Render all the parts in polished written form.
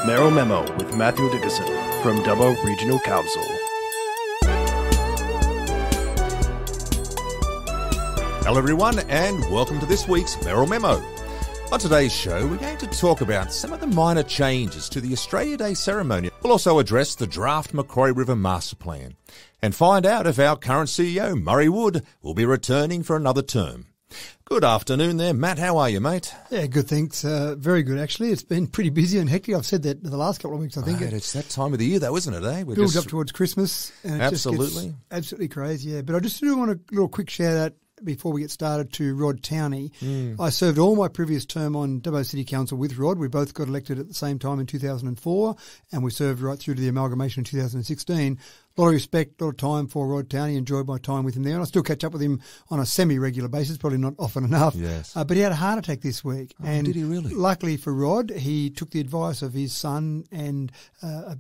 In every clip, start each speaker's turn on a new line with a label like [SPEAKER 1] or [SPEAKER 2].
[SPEAKER 1] Merrill Memo with Matthew Dickerson from Dubbo Regional Council.
[SPEAKER 2] Hello everyone and welcome to this week's Merrill Memo. On today's show we're going to talk about some of the minor changes to the Australia Day ceremony. We'll also address the draft Macquarie River Master Plan and find out if our current CEO Murray Wood will be returning for another term. Good afternoon there, Matt. How are you, mate?
[SPEAKER 3] Yeah, good, thanks. Very good, actually. It's been pretty busy and hectic. I've said that the last couple of weeks, I think.
[SPEAKER 2] Mate, it's that time of the year, though, isn't it? Eh?
[SPEAKER 3] Builds up towards Christmas. And it just gets absolutely crazy, yeah. But I just do want a little quick shout-out before we get started to Rod Towney. I served all my previous term on Dubbo City Council with Rod. We both got elected at the same time in 2004, and we served right through to the amalgamation in 2016. A lot of respect, a lot of time for Rod Towney. Enjoyed my time with him there. And I still catch up with him on a semi-regular basis, probably not often enough.
[SPEAKER 2] Yes.
[SPEAKER 3] But he had a heart attack this week.
[SPEAKER 2] Oh,
[SPEAKER 3] and
[SPEAKER 2] did he really?
[SPEAKER 3] Luckily for Rod, he took the advice of his son and a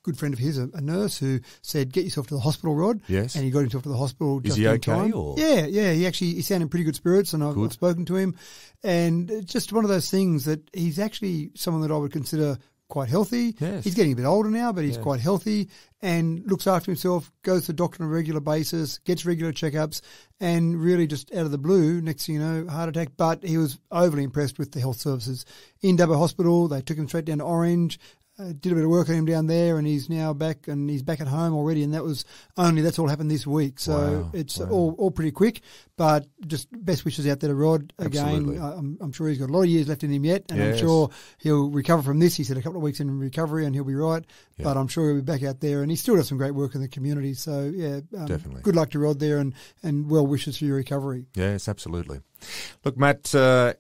[SPEAKER 3] good friend of his, a nurse, who said, get yourself to the hospital, Rod.
[SPEAKER 2] Yes.
[SPEAKER 3] And he got himself to the hospital just
[SPEAKER 2] in
[SPEAKER 3] in
[SPEAKER 2] okay,
[SPEAKER 3] time.
[SPEAKER 2] or?
[SPEAKER 3] Yeah. He sounded in pretty good spirits, and I've spoken to him. And it's just one of those things that he's actually someone that I would consider quite healthy.
[SPEAKER 2] Yes.
[SPEAKER 3] He's getting a bit older now, but he's quite healthy and looks after himself, goes to the doctor on a regular basis, gets regular checkups, and really just out of the blue, next thing you know, heart attack. But he was overly impressed with the health services in Dubbo Hospital. They took him straight down to Orange, did a bit of work on him down there, and he's now back, and he's back at home already, and that's all happened this week. So it's all pretty quick, but just best wishes out there to Rod. Again, I'm sure he's got a lot of years left in him yet, and I'm sure he'll recover from this. He said a couple of weeks in recovery and he'll be right, but I'm sure he'll be back out there, and he still does some great work in the community. So,
[SPEAKER 2] definitely.
[SPEAKER 3] Good luck to Rod there, and well wishes for your recovery.
[SPEAKER 2] Yes, absolutely. Look, Matt,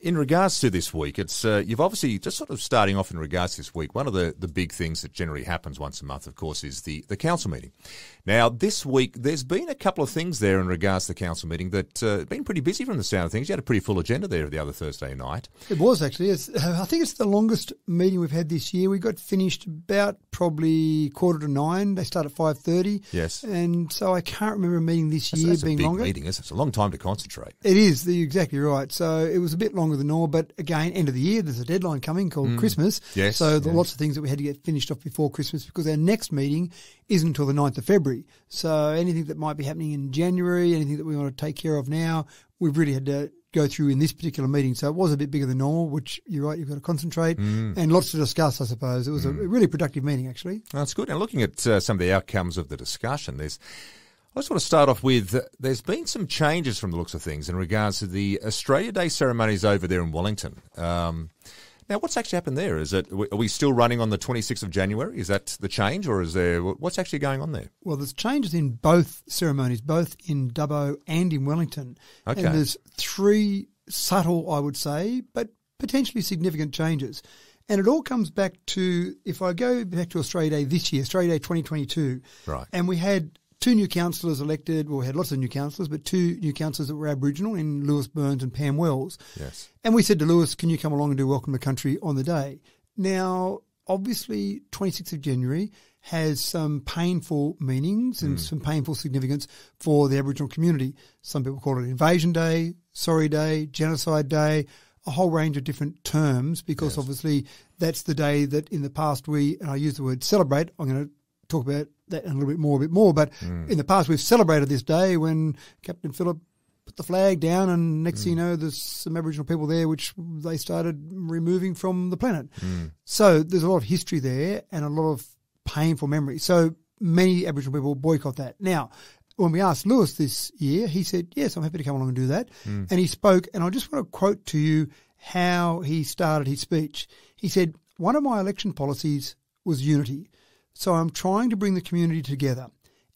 [SPEAKER 2] in regards to this week, it's you've obviously just sort of starting off in regards to this week. One of the big things that generally happens once a month, of course, is the council meeting. Now, this week, there's been a couple of things there in regards to the council meeting that been pretty busy from the sound of things. You had a pretty full agenda there the other Thursday night. It
[SPEAKER 3] was, actually. I think it's the longest meeting we've had this year. We got finished about probably 8:45. They start at 5:30.
[SPEAKER 2] Yes.
[SPEAKER 3] And so I can't remember a meeting this year being longer.
[SPEAKER 2] That's a big meeting, isn't it? It's a long time to concentrate.
[SPEAKER 3] It is. You're exactly right. So it was a bit longer than normal, but again, end of the year, there's a deadline coming called Christmas.
[SPEAKER 2] Yes.
[SPEAKER 3] So there are lots of things that we had to get finished off before Christmas, because our next meeting isn't until the 9th of February. So anything that might be happening in January, anything that we want to take care of now, we've really had to go through in this particular meeting. So it was a bit bigger than normal, which you're right, you've got to concentrate and lots to discuss, I suppose. It was a really productive meeting, actually.
[SPEAKER 2] That's good. And looking at some of the outcomes of the discussion, I just want to start off with, there's been some changes from the looks of things in regards to the Australia Day ceremonies over there in Wellington. Now, what's actually happened there? Are we still running on the 26th of January? Is that the change, or what's actually going on there?
[SPEAKER 3] Well, there's changes in both ceremonies, both in Dubbo and in Wellington.
[SPEAKER 2] Okay.
[SPEAKER 3] And there's 3 subtle, I would say, but potentially significant changes. And it all comes back to, if I go back to Australia Day this year, Australia Day 2022,
[SPEAKER 2] right, and
[SPEAKER 3] we had 2 new councillors elected. Well, we had lots of new councillors, but 2 new councillors that were Aboriginal in Lewis Burns and Pam Wells.
[SPEAKER 2] Yes.
[SPEAKER 3] And we said to Lewis, can you come along and do Welcome to Country on the day? Now, obviously, 26th of January has some painful meanings and some painful significance for the Aboriginal community. Some people call it Invasion Day, Sorry Day, Genocide Day, a whole range of different terms, because obviously that's the day that in the past and I use the word celebrate, I'm going to talk about that in a bit more, but in the past we've celebrated this day when Captain Phillip put the flag down, and next thing you know, there's some Aboriginal people there which they started removing from the planet. So there's a lot of history there and a lot of painful memories. So many Aboriginal people boycott that. Now, when we asked Lewis this year, he said, yes, I'm happy to come along and do that. And he spoke, and I just want to quote to you how he started his speech. He said, one of my election policies was unity. So I'm trying to bring the community together.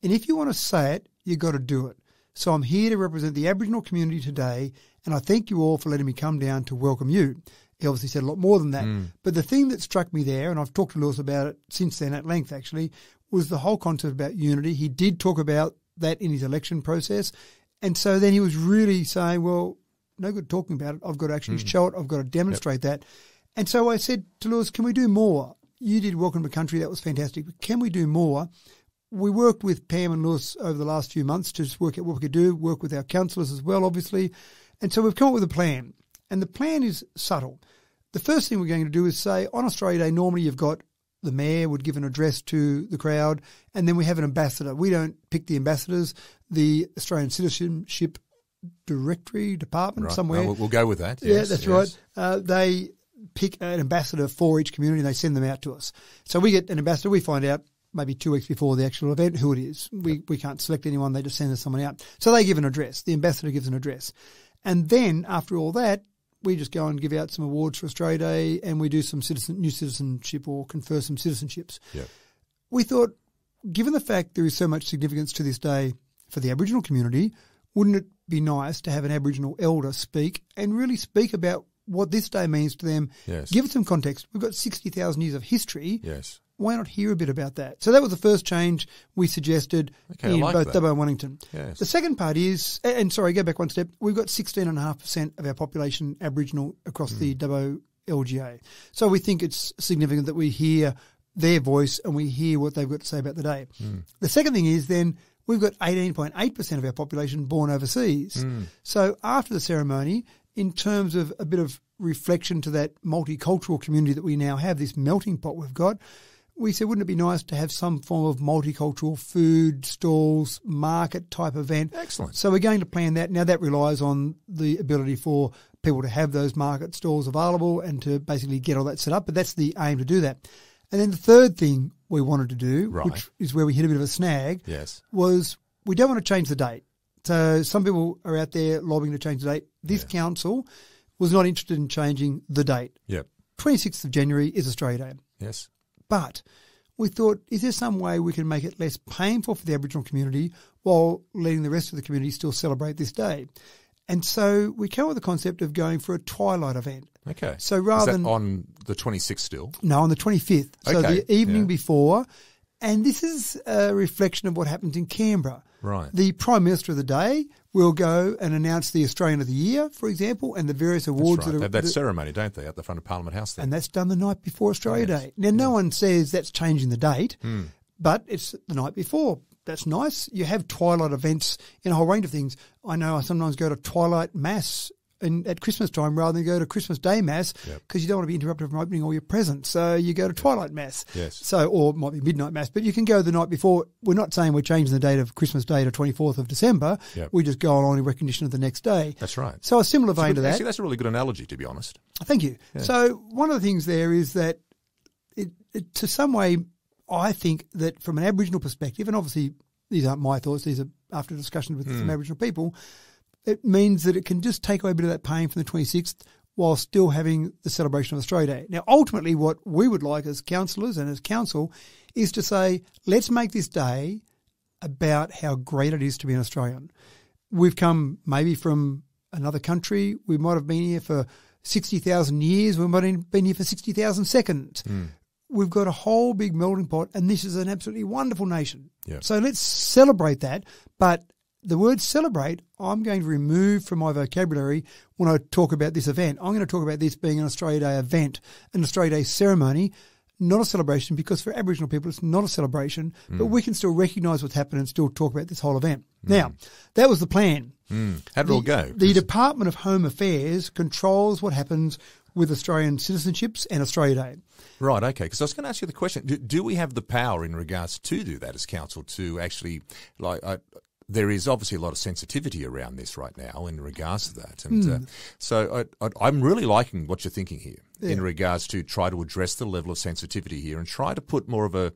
[SPEAKER 3] And if you want to say it, you've got to do it. So I'm here to represent the Aboriginal community today, and I thank you all for letting me come down to welcome you. He obviously said a lot more than that. But the thing that struck me there, and I've talked to Lewis about it since then at length actually, was the whole concept about unity. He did talk about that in his election process. And so then he was really saying, well, no good talking about it. I've got to actually show it. I've got to demonstrate that. And so I said to Lewis, can we do more? You did Welcome to Country. That was fantastic. But can we do more? We worked with Pam and Lewis over the last few months to just work out what we could do, work with our councillors as well, obviously. And so we've come up with a plan. And the plan is subtle. The first thing we're going to do is say, on Australia Day, normally you've got the mayor would give an address to the crowd, and then we have an ambassador. We don't pick the ambassadors. The Australian Citizenship Department somewhere.
[SPEAKER 2] No, we'll go with that.
[SPEAKER 3] Yeah,
[SPEAKER 2] Yes,
[SPEAKER 3] that's
[SPEAKER 2] yes.
[SPEAKER 3] right. They pick an ambassador for each community and they send them out to us. So we get an ambassador. We find out maybe 2 weeks before the actual event who it is. We can't select anyone. They just send us someone out. So they give an address. The ambassador gives an address. And then after all that, we just go and give out some awards for Australia Day and we do some new citizenship or confer some citizenships.
[SPEAKER 2] Yep.
[SPEAKER 3] We thought, given the fact there is so much significance to this day for the Aboriginal community, wouldn't it be nice to have an Aboriginal elder speak and really speak about what this day means to them?
[SPEAKER 2] Yes.
[SPEAKER 3] Give it some context. We've got 60,000 years of history.
[SPEAKER 2] Yes.
[SPEAKER 3] Why not hear a bit about that? So that was the first change we suggested in both Dubbo and Wellington.
[SPEAKER 2] Yes.
[SPEAKER 3] The second part is, and sorry, go back one step, we've got 16.5% of our population Aboriginal across the Dubbo LGA. So we think it's significant that we hear their voice and we hear what they've got to say about the day. The second thing is then we've got 18.8% of our population born overseas. So after the ceremony, in terms of a bit of reflection to that multicultural community that we now have, this melting pot we've got, we said, wouldn't it be nice to have some form of multicultural food stalls, market type event?
[SPEAKER 2] Excellent.
[SPEAKER 3] So we're going to plan that. Now that relies on the ability for people to have those market stalls available and to basically get all that set up. But that's the aim to do that. And then the third thing we wanted to do, which is where we hit a bit of a snag, was we don't want to change the date. So some people are out there lobbying to change the date. This council was not interested in changing the date. 26th of January is Australia Day.
[SPEAKER 2] Yes.
[SPEAKER 3] But we thought, is there some way we can make it less painful for the Aboriginal community while letting the rest of the community still celebrate this day? And so we came up with the concept of going for a twilight event.
[SPEAKER 2] Okay.
[SPEAKER 3] So rather
[SPEAKER 2] is that
[SPEAKER 3] than
[SPEAKER 2] on the 26th still?
[SPEAKER 3] No, on the 25th. So
[SPEAKER 2] Okay,
[SPEAKER 3] the evening before. And this is a reflection of what happens in Canberra.
[SPEAKER 2] Right.
[SPEAKER 3] The Prime Minister of the day will go and announce the Australian of the Year, for example, and the various awards
[SPEAKER 2] That's right.
[SPEAKER 3] that
[SPEAKER 2] They
[SPEAKER 3] are...
[SPEAKER 2] have that ceremony, don't they, at the front of Parliament House there?
[SPEAKER 3] And that's done the night before Australia Day. Now, no one says that's changing the date, but it's the night before. That's nice. You have twilight events in a whole range of things. I know I sometimes go to twilight mass at Christmas time rather than go to Christmas Day mass because you don't want to be interrupted from opening all your presents. So you go to twilight mass.
[SPEAKER 2] Yes.
[SPEAKER 3] So, or it might be midnight mass, but you can go the night before. We're not saying we're changing the date of Christmas Day to 24th of December. We just go along in recognition of the next day.
[SPEAKER 2] That's right.
[SPEAKER 3] So a similar vein to that.
[SPEAKER 2] Actually, that's a really good analogy, to be honest.
[SPEAKER 3] Thank you.
[SPEAKER 2] Yeah.
[SPEAKER 3] So one of the things there is that it to some way, I think that from an Aboriginal perspective, and obviously these aren't my thoughts, these are after discussions with some Aboriginal people, it means that it can just take away a bit of that pain from the 26th while still having the celebration of Australia Day. Now, ultimately, what we would like as councillors and as council is to say, let's make this day about how great it is to be an Australian. We've come maybe from another country. We might have been here for 60,000 years. We might have been here for 60,000 seconds. We've got a whole big melting pot, and this is an absolutely wonderful nation. So let's celebrate that. But the word celebrate, I'm going to remove from my vocabulary when I talk about this event. I'm going to talk about this being an Australia Day event, an Australia Day ceremony, not a celebration, because for Aboriginal people it's not a celebration, but we can still recognise what's happened and still talk about this whole event. Now, that was the plan.
[SPEAKER 2] How did it all go?
[SPEAKER 3] The Department of Home Affairs controls what happens with Australian citizenships and Australia Day.
[SPEAKER 2] Right, okay. Because I was going to ask you the question, do we have the power in regards to do that as council to actually, there is obviously a lot of sensitivity around this right now in regards to that. And so I'm really liking what you're thinking here in regards to try to address the level of sensitivity here and try to put more of a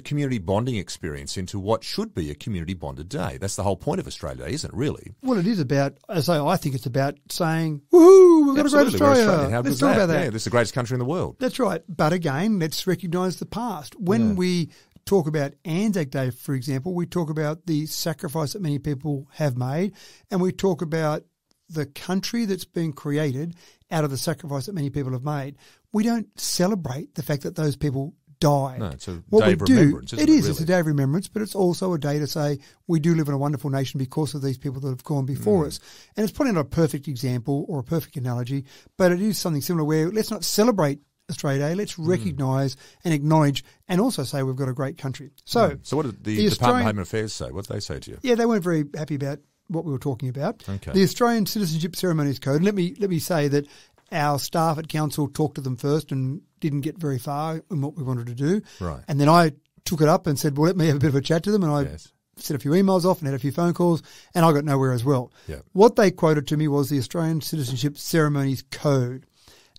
[SPEAKER 2] community bonding experience into what should be a community bonded day. That's the whole point of Australia Day, isn't it, really?
[SPEAKER 3] Well, it is about, as I think it's about saying, woohoo, we've got a great Australia.
[SPEAKER 2] How
[SPEAKER 3] Let's
[SPEAKER 2] talk
[SPEAKER 3] about that.
[SPEAKER 2] Yeah, this is the greatest country in the world.
[SPEAKER 3] That's right. But again, let's recognise the past. When we talk about Anzac Day, for example, we talk about the sacrifice that many people have made, and we talk about the country that's been created out of the sacrifice that many people have made. We don't celebrate the fact that those people died.
[SPEAKER 2] No, it's a day of remembrance, isn't it?
[SPEAKER 3] It is.
[SPEAKER 2] Really?
[SPEAKER 3] It's a day of remembrance, but it's also a day to say we do live in a wonderful nation because of these people that have gone before us. And it's probably not a perfect example or a perfect analogy, but it is something similar where let's not celebrate Australia Day, let's recognise and acknowledge and also say we've got a great country. So
[SPEAKER 2] what did the Department of Home Affairs say? What did they say to you?
[SPEAKER 3] Yeah, they weren't very happy about what we were talking about.
[SPEAKER 2] Okay.
[SPEAKER 3] The Australian Citizenship Ceremonies Code, let me say that Our staff at council talked to them first and didn't get very far in what we wanted to do.
[SPEAKER 2] Right.
[SPEAKER 3] And then I took it up and said, well, let me have a bit of a chat to them. And I sent a few emails off and had a few phone calls, and I got nowhere as well.
[SPEAKER 2] Yep.
[SPEAKER 3] What they quoted to me was the Australian Citizenship Ceremonies Code.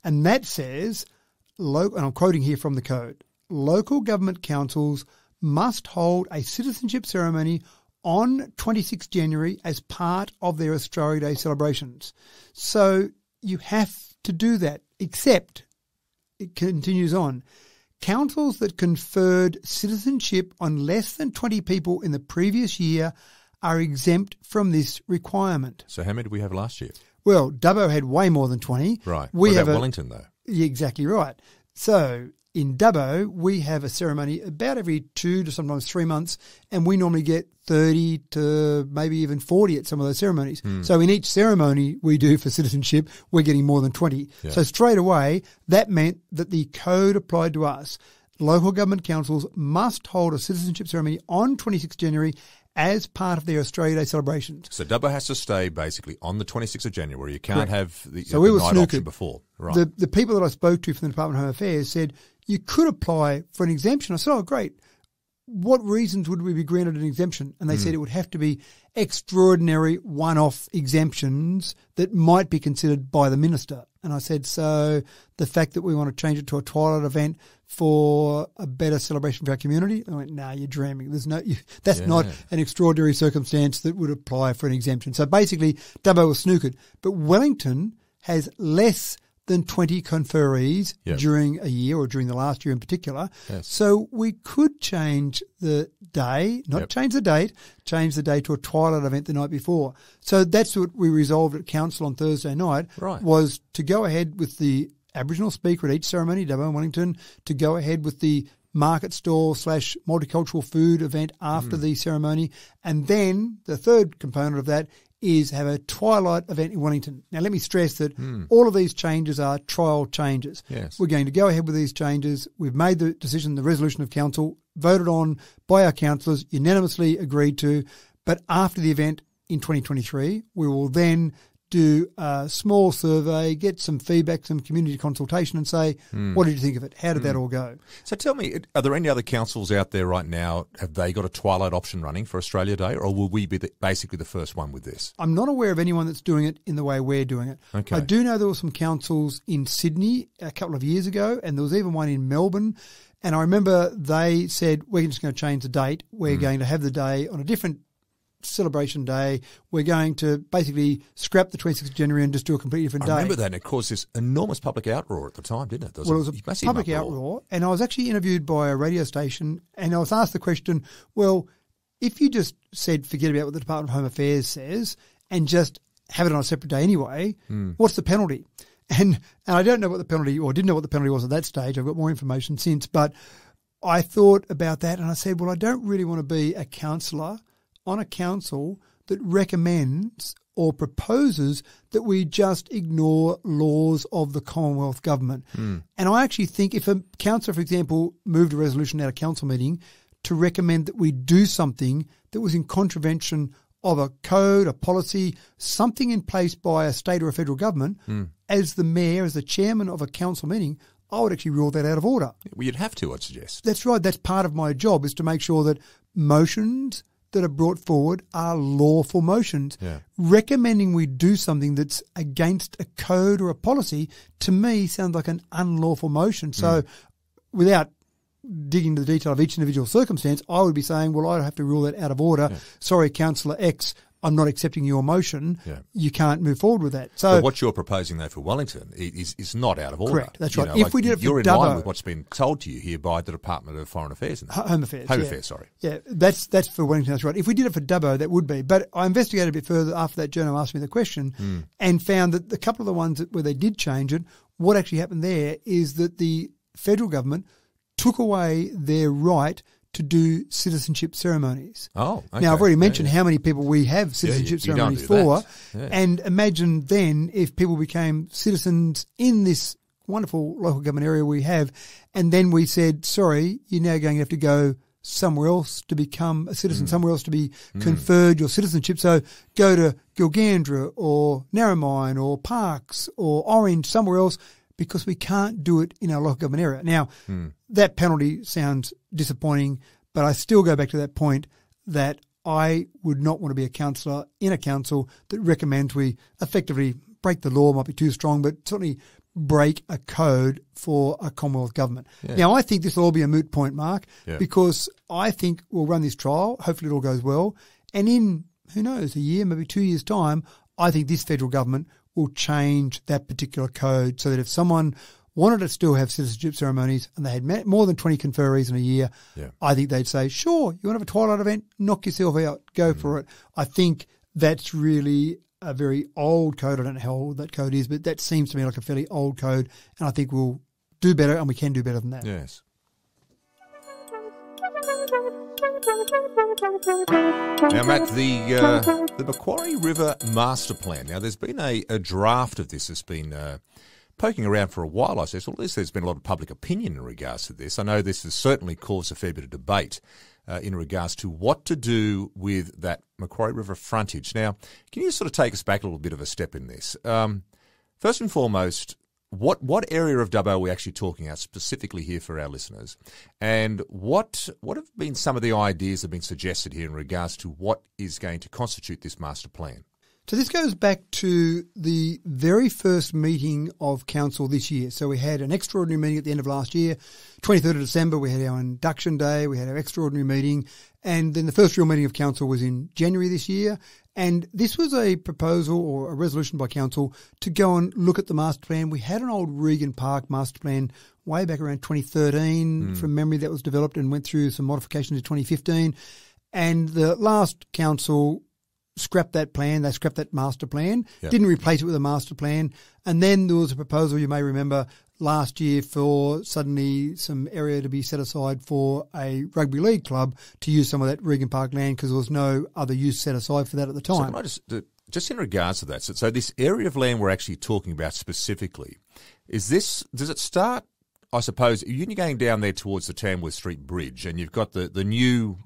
[SPEAKER 3] And that says, and I'm quoting here from the code, local government councils must hold a citizenship ceremony on 26 January as part of their Australia Day celebrations. So you have to do that, except, it continues on, councils that conferred citizenship on less than 20 people in the previous year are exempt from this requirement.
[SPEAKER 2] So how many did we have last year?
[SPEAKER 3] Well, Dubbo had way more than 20.
[SPEAKER 2] Right. What about Wellington, though?
[SPEAKER 3] Yeah, exactly right. So in Dubbo, we have a ceremony about every 2 to sometimes 3 months, and we normally get 30 to maybe even 40 at some of those ceremonies. So in each ceremony we do for citizenship, we're getting more than 20.
[SPEAKER 2] Yeah.
[SPEAKER 3] So straight away, that meant that the code applied to us. Local government councils must hold a citizenship ceremony on 26 January as part of their Australia Day celebrations.
[SPEAKER 2] So Dubbo has to stay basically on the 26th of January. You can't have the,
[SPEAKER 3] so we were
[SPEAKER 2] night
[SPEAKER 3] snookered
[SPEAKER 2] option before. Right.
[SPEAKER 3] The people that I spoke to from the Department of Home Affairs said, you could apply for an exemption. I said, oh, great. What reasons would we be granted an exemption? And they said it would have to be extraordinary one-off exemptions that might be considered by the minister. And I said, so the fact that we want to change it to a twilight event for a better celebration for our community? I went, no, you're dreaming. That's not an extraordinary circumstance that would apply for an exemption. So basically, Dubbo was snookered. But Wellington has less than 20 conferees during a year, or during the last year in particular.
[SPEAKER 2] Yes.
[SPEAKER 3] So we could change the day, not change the date, change the day to a twilight event the night before. So that's what we resolved at council on Thursday night, was to go ahead with the Aboriginal speaker at each ceremony, Dubbo and Wellington, to go ahead with the market stall / multicultural food event after the ceremony. And then the third component of that is have a twilight event in Wellington. Now, let me stress that all of these changes are trial changes.
[SPEAKER 2] Yes.
[SPEAKER 3] We're going to go ahead with these changes. We've made the decision, the resolution of council, voted on by our councillors, unanimously agreed to. But after the event in 2023, we will then do a small survey, get some feedback, some community consultation, and say, what did you think of it? How did that all go?
[SPEAKER 2] So tell me, are there any other councils out there right now, have they got a twilight option running for Australia Day, or will we be basically the first one with this?
[SPEAKER 3] I'm not aware of anyone that's doing it in the way we're doing it.
[SPEAKER 2] Okay.
[SPEAKER 3] I do know there were some councils in Sydney a couple of years ago, and there was even one in Melbourne. And I remember they said, we're just going to change the date. We're going to have the day on a different celebration day. We're going to basically scrap the 26th of January and just do a completely different day.
[SPEAKER 2] I remember that, and it caused this enormous public outroar at the time, didn't it? There
[SPEAKER 3] Well, it was a
[SPEAKER 2] massive
[SPEAKER 3] public outroar, and I was actually interviewed by a radio station, and I was asked the question, well, if you just said forget about what the Department of Home Affairs says and just have it on a separate day anyway, what's the penalty? And I don't know what the penalty, or didn't know what the penalty was at that stage. I've got more information since, but I thought about that, and I said, well, I don't really want to be a councillor on a council that recommends or proposes that we just ignore laws of the Commonwealth government. And I actually think if a councillor, for example, moved a resolution at a council meeting to recommend that we do something that was in contravention of a code, a policy, something in place by a state or a federal government, as the mayor, as the chairman of a council meeting, I would actually rule that out of order.
[SPEAKER 2] Well, you'd have to, I'd suggest.
[SPEAKER 3] That's right. That's part of my job, is to make sure that motions that are brought forward are lawful motions. Recommending we do something that's against a code or a policy, to me, sounds like an unlawful motion. So without digging into the detail of each individual circumstance, I would be saying, well, I have to rule that out of order. Sorry, Councillor X, I'm not accepting your motion. You can't move forward with that. So
[SPEAKER 2] but what you're proposing, though, for Wellington is not out of order.
[SPEAKER 3] Correct, that's right.
[SPEAKER 2] You know,
[SPEAKER 3] if we did it for
[SPEAKER 2] you're in
[SPEAKER 3] Dubbo,
[SPEAKER 2] line with what's been told to you here by the Department of Foreign Affairs. And
[SPEAKER 3] Home Affairs.
[SPEAKER 2] Home Affairs, sorry.
[SPEAKER 3] Yeah, that's for Wellington, that's right. If we did it for Dubbo, that would be. But I investigated a bit further after that journal asked me the question and found that a couple of the ones where they did change it, what actually happened there is that the federal government took away their right to do citizenship ceremonies.
[SPEAKER 2] Oh, okay.
[SPEAKER 3] Now, I've already mentioned how many people we have citizenship ceremonies for. And imagine then if people became citizens in this wonderful local government area we have, and then we said, sorry, you're now going to have to go somewhere else to become a citizen, somewhere else to be conferred your citizenship. So go to Gilgandra or Narromine or Parkes or Orange, somewhere else, because we can't do it in our local government area. Now, that penalty sounds disappointing, but I still go back to that point that I would not want to be a councillor in a council that recommends we effectively break the law, might be too strong, but certainly break a code for a Commonwealth government. Yeah. Now, I think this will all be a moot point, Mark, because I think we'll run this trial. Hopefully it all goes well. And in, who knows, a year, maybe 2 years' time, I think this federal government will change that particular code so that if someone wanted to still have citizenship ceremonies and they had more than 20 conferees in a year, I think they'd say, sure, you want to have a twilight event? Knock yourself out. Go for it. I think that's really a very old code. I don't know how old that code is, but that seems to me like a fairly old code, and I think we'll do better, and we can do better than that.
[SPEAKER 2] Yes. Now, Matt, the Macquarie River Master Plan. Now, there's been a draft of this that's been poking around for a while, I suppose. Well, at least there's been a lot of public opinion in regards to this. I know this has certainly caused a fair bit of debate in regards to what to do with that Macquarie River frontage. Now, can you sort of take us back a little bit of a step in this? First and foremost, what area of Dubbo are we actually talking about specifically here for our listeners? And what have been some of the ideas that have been suggested here in regards to what is going to constitute this master plan?
[SPEAKER 3] So this goes back to the very first meeting of council this year. So we had an extraordinary meeting at the end of last year, 23rd of December. We had our induction day. We had our extraordinary meeting. And then the first real meeting of council was in January this year. And this was a proposal or a resolution by council to go and look at the master plan. We had an old Regan Park master plan way back around 2013 from memory that was developed and went through some modifications in 2015. And the last council scrapped that plan. They scrapped that master plan, didn't replace it with a master plan. And then there was a proposal, you may remember, last year for suddenly some area to be set aside for a rugby league club to use some of that Regan Park land because there was no other use set aside for that at the time.
[SPEAKER 2] So just in regards to that, so this area of land we're actually talking about specifically, does it start, I suppose, you're going down there towards the Tamworth Street Bridge and you've got the new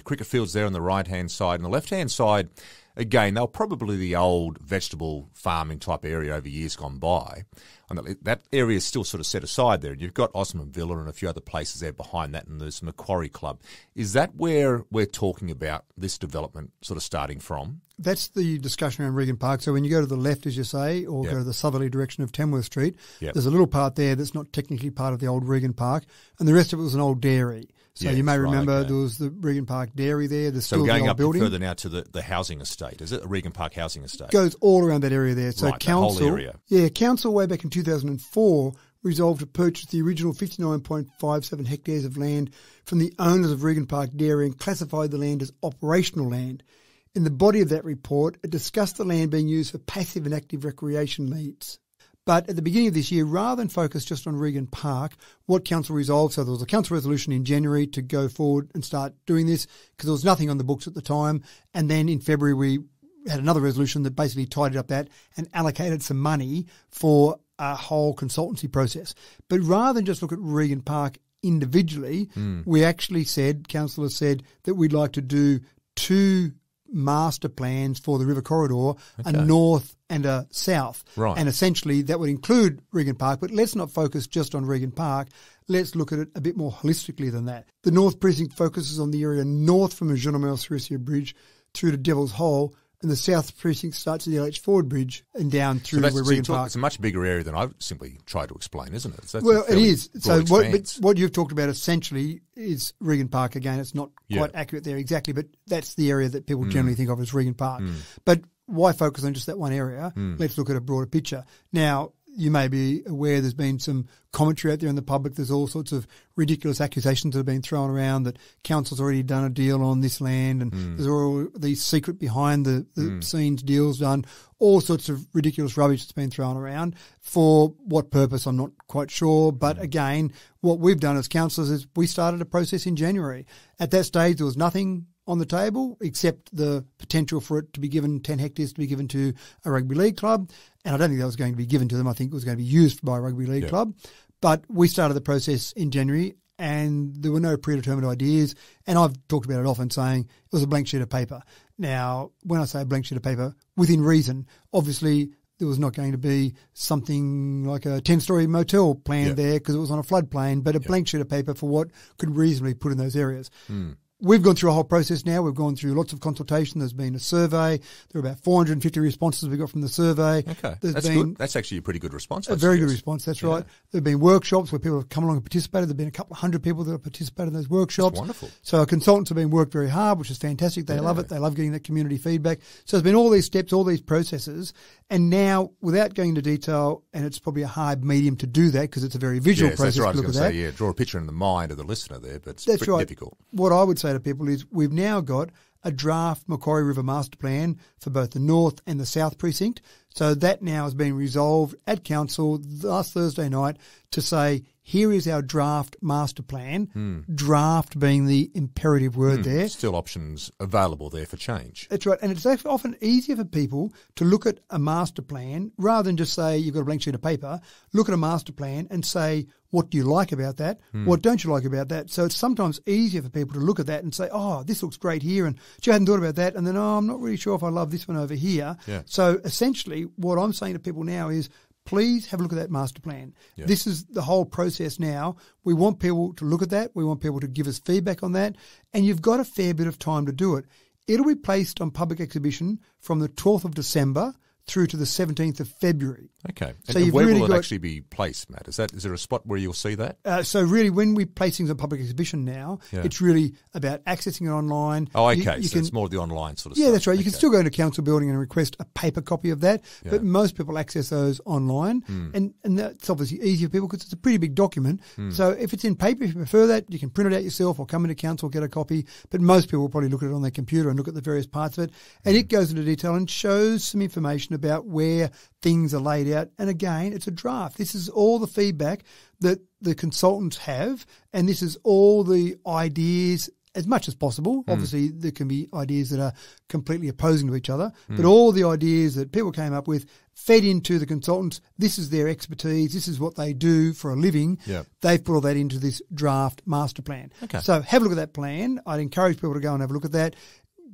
[SPEAKER 2] cricket fields there on the right-hand side. And the left-hand side, again, they'll probably the old vegetable farming type area over years gone by. And that area is still sort of set aside there. And you've got Osman Villa and a few other places there behind that, and there's Macquarie Club. Is that where we're talking about this development sort of starting from?
[SPEAKER 3] That's the discussion around Regan Park. So when you go to the left, as you say, or go to the southerly direction of Tamworth Street, there's a little part there that's not technically part of the old Regan Park, and the rest of it was an old dairy. So you may remember there was the Regan Park dairy there. There's still
[SPEAKER 2] we're going
[SPEAKER 3] the old
[SPEAKER 2] up
[SPEAKER 3] building.
[SPEAKER 2] Further now to the housing estate. Is it a Regan Park housing estate?
[SPEAKER 3] Goes all around that area there. So
[SPEAKER 2] right,
[SPEAKER 3] council,
[SPEAKER 2] the whole area.
[SPEAKER 3] Yeah, council way back in 2004 resolved to purchase the original 59.57 hectares of land from the owners of Regan Park Dairy and classified the land as operational land. In the body of that report, it discussed the land being used for passive and active recreation needs. But at the beginning of this year, rather than focus just on Regan Park, what council resolved, so there was a council resolution in January to go forward and start doing this because there was nothing on the books at the time. And then in February, we had another resolution that basically tidied up that and allocated some money for a whole consultancy process. But rather than just look at Regan Park individually, we actually said, councillors said, that we'd like to do two master plans for the river corridor, a north and a south.
[SPEAKER 2] Right.
[SPEAKER 3] And essentially that would include Regan Park, but let's not focus just on Regan Park. Let's look at it a bit more holistically than that. The North Precinct focuses on the area north from the Jean-Amel-Cerisier Bridge through to Devil's Hole, and the South Precinct starts at the LH Ford Bridge and down through Regan Park.
[SPEAKER 2] It's a much bigger area than I've simply tried to explain, isn't it?
[SPEAKER 3] It is. So what you've talked about essentially is Regan Park. Again, it's not quite accurate there exactly, but that's the area that people generally think of as Regan Park. But why focus on just that one area? Let's look at a broader picture. Now, you may be aware there's been some commentary out there in the public. There's all sorts of ridiculous accusations that have been thrown around that council's already done a deal on this land and there's all these secret behind the scenes deals done, all sorts of ridiculous rubbish that's been thrown around. For what purpose, I'm not quite sure. But again, what we've done as councillors is we started a process in January. At that stage, there was nothing on the table except the potential for it to be given 10 hectares to be given to a rugby league club. And I don't think that was going to be given to them. I think it was going to be used by a rugby league club. But we started the process in January and there were no predetermined ideas. And I've talked about it often, saying it was a blank sheet of paper. Now, when I say a blank sheet of paper, within reason, obviously there was not going to be something like a 10-storey motel planned there because it was on a floodplain, but a blank sheet of paper for what could reasonably put in those areas. We've gone through a whole process now. We've gone through lots of consultation. There's been a survey. There are about 450 responses we got from the survey.
[SPEAKER 2] Okay, that's good. That's actually a pretty good response.
[SPEAKER 3] A very good response, that's right. There have been workshops where people have come along and participated. There have been a couple of hundred people that have participated in those workshops.
[SPEAKER 2] That's wonderful.
[SPEAKER 3] So our consultants have been worked very hard, which is fantastic. They love it. They love getting that community feedback. So there's been all these steps, all these processes. And now, without going into detail, and it's probably a hard medium to do that because it's a very visual process
[SPEAKER 2] that's right.
[SPEAKER 3] to look at that.
[SPEAKER 2] Draw a picture in the mind of the listener there, but it's
[SPEAKER 3] that's
[SPEAKER 2] pretty
[SPEAKER 3] right.
[SPEAKER 2] difficult.
[SPEAKER 3] What I would say to people is we've now got a draft Macquarie River Master Plan for both the North and the South Precinct. So that now has been resolved at Council last Thursday night to say, here is our draft master plan, draft being the imperative word there.
[SPEAKER 2] Still options available there for change.
[SPEAKER 3] That's right. And it's actually often easier for people to look at a master plan rather than just say you've got a blank sheet of paper, look at a master plan and say, what do you like about that? What don't you like about that? So it's sometimes easier for people to look at that and say, oh, this looks great here, and you hadn't thought about that, and then, oh, I'm not really sure if I love this one over here.
[SPEAKER 2] Yeah.
[SPEAKER 3] So essentially what I'm saying to people now is, please have a look at that master plan.
[SPEAKER 2] Yeah.
[SPEAKER 3] This is the whole process now. We want people to look at that. We want people to give us feedback on that. And you've got a fair bit of time to do it. It'll be placed on public exhibition from the 12th of December through to the 17th of February.
[SPEAKER 2] Okay.
[SPEAKER 3] So
[SPEAKER 2] and where will it actually be placed, Matt? Is there a spot where you'll see that?
[SPEAKER 3] So really, when we place things on public exhibition now, it's really about accessing it online.
[SPEAKER 2] Oh, okay. So it's more the online sort of stuff.
[SPEAKER 3] Yeah, that's right. You can still go into council building and request a paper copy of that, but most people access those online. And that's obviously easier for people because it's a pretty big document. So if it's in paper, if you prefer that, you can print it out yourself or come into council, get a copy. But most people will probably look at it on their computer and look at the various parts of it. And it goes into detail and shows some information about where things are laid out. And again, it's a draft. This is all the feedback that the consultants have, and this is all the ideas as much as possible. Obviously, there can be ideas that are completely opposing to each other, but all the ideas that people came up with fed into the consultants. This is their expertise. This is what they do for a living.
[SPEAKER 2] Yep.
[SPEAKER 3] They've put all that into this draft master plan.
[SPEAKER 2] Okay.
[SPEAKER 3] So have a look at that plan. I'd encourage people to go and have a look at that.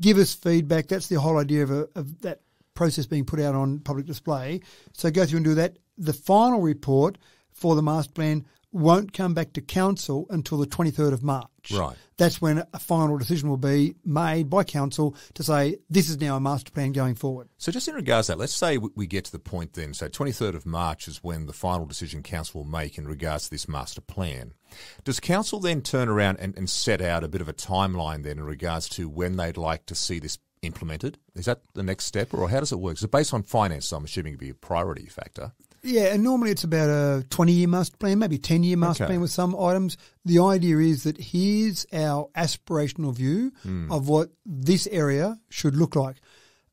[SPEAKER 3] Give us feedback. That's the whole idea of that process being put out on public display. So go through and do that. The final report for the master plan won't come back to council until the 23rd of March.
[SPEAKER 2] Right.
[SPEAKER 3] That's when a final decision will be made by council to say this is now a master plan going forward.
[SPEAKER 2] So just in regards to that, let's say we get to the point then, so 23rd of March is when the final decision council will make in regards to this master plan. Does council then turn around and set out a bit of a timeline then in regards to when they'd like to see this implemented? Is that the next step, or how does it work? Is it based on finance? So I'm assuming it'd be a priority factor.
[SPEAKER 3] Yeah, and normally it's about a 20-year master plan, maybe 10-year master plan with some items. The idea is that here's our aspirational view of what this area should look like.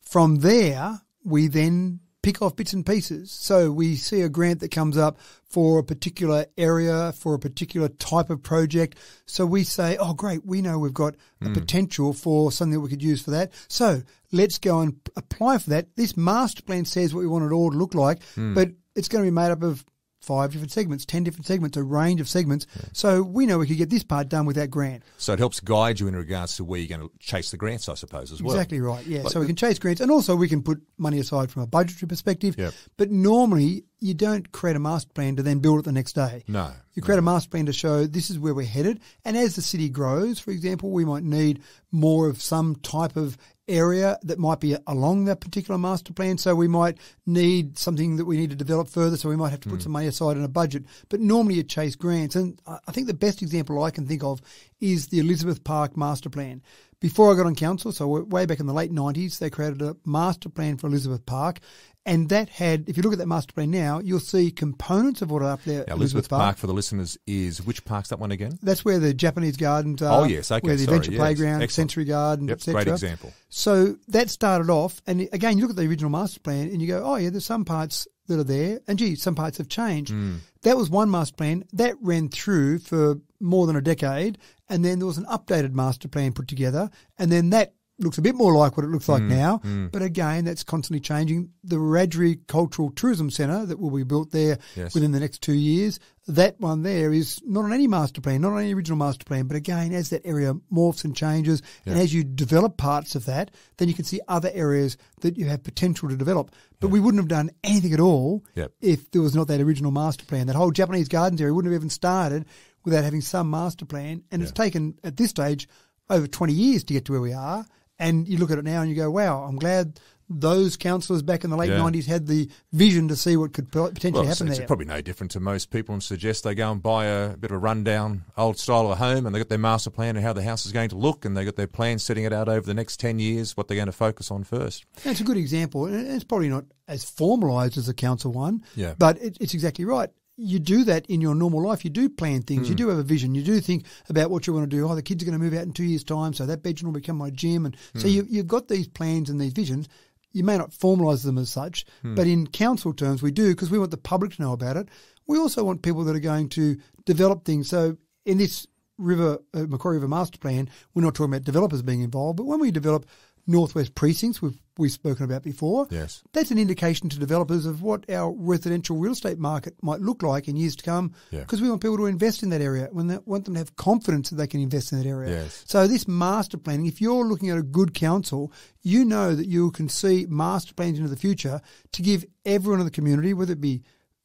[SPEAKER 3] From there, we then pick off bits and pieces. So we see a grant that comes up for a particular area, for a particular type of project. So we say, oh, great, we know we've got a potential for something that we could use for that. So let's go and apply for that. This master plan says what we want it all to look like, but it's going to be made up of 5 different segments, 10 different segments, a range of segments. Yeah. So we know we could get this part done with that grant.
[SPEAKER 2] So it helps guide you in regards to where you're going to chase the grants, I suppose, as well.
[SPEAKER 3] Exactly right, yeah. So we can chase grants, and also we can put money aside from a budgetary perspective.
[SPEAKER 2] Yep.
[SPEAKER 3] But normally you don't create a master plan to then build it the next day.
[SPEAKER 2] No.
[SPEAKER 3] You create a master plan to show this is where we're headed. And as the city grows, for example, we might need more of some type of area that might be along that particular master plan. So we might need something that we need to develop further. So we might have to put some money aside in a budget. But normally you chase grants. And I think the best example I can think of is the Elizabeth Park master plan. Before I got on council, so way back in the late 90s, they created a master plan for Elizabeth Park. And that had, if you look at that master plan now, you'll see components of what are up there.
[SPEAKER 2] Now, Elizabeth Park, for the listeners, is which park's that one again?
[SPEAKER 3] That's where the Japanese gardens are.
[SPEAKER 2] Oh, yes, okay,
[SPEAKER 3] where the adventure playground, sensory garden, etc.
[SPEAKER 2] Great example.
[SPEAKER 3] So that started off, and again, you look at the original master plan and you go, oh, yeah, there's some parts that are there, and gee, some parts have changed. That was one master plan. That ran through for more than a decade, and then there was an updated master plan put together, and then that looks a bit more like what it looks like now. But again, that's constantly changing. The Wiradjuri Cultural Tourism Centre that will be built there within the next 2 years, that one there is not on any master plan, not on any original master plan. But again, as that area morphs and changes, and as you develop parts of that, then you can see other areas that you have potential to develop. But we wouldn't have done anything at all if there was not that original master plan. That whole Japanese gardens area wouldn't have even started without having some master plan. And it's taken, at this stage, over 20 years to get to where we are. And you look at it now and you go, wow, I'm glad those councillors back in the late 90s had the vision to see what could potentially happen there.
[SPEAKER 2] It's probably no different to most people and suggest they go and buy a bit of a rundown old style of a home and they got their master plan and how the house is going to look and they got their plan setting it out over the next 10 years, what they're going to focus on first.
[SPEAKER 3] And it's a good example. And it's probably not as formalised as a council one, but it's exactly right. You do that in your normal life. You do plan things. You do have a vision. You do think about what you want to do. Oh, the kids are going to move out in 2 years' time, so that bedroom will become my gym. And so you've got these plans and these visions. You may not formalise them as such, but in council terms we do because we want the public to know about it. We also want people that are going to develop things. So in this Macquarie River Master Plan, we're not talking about developers being involved, but when we develop northwest precincts, we've spoken about before.
[SPEAKER 2] Yes.
[SPEAKER 3] That's an indication to developers of what our residential real estate market might look like in years to come because we want people to invest in that area. We want them to have confidence that they can invest in that area.
[SPEAKER 2] Yes.
[SPEAKER 3] So this master planning, if you're looking at a good council, you know that you can see master plans into the future to give everyone in the community, whether it be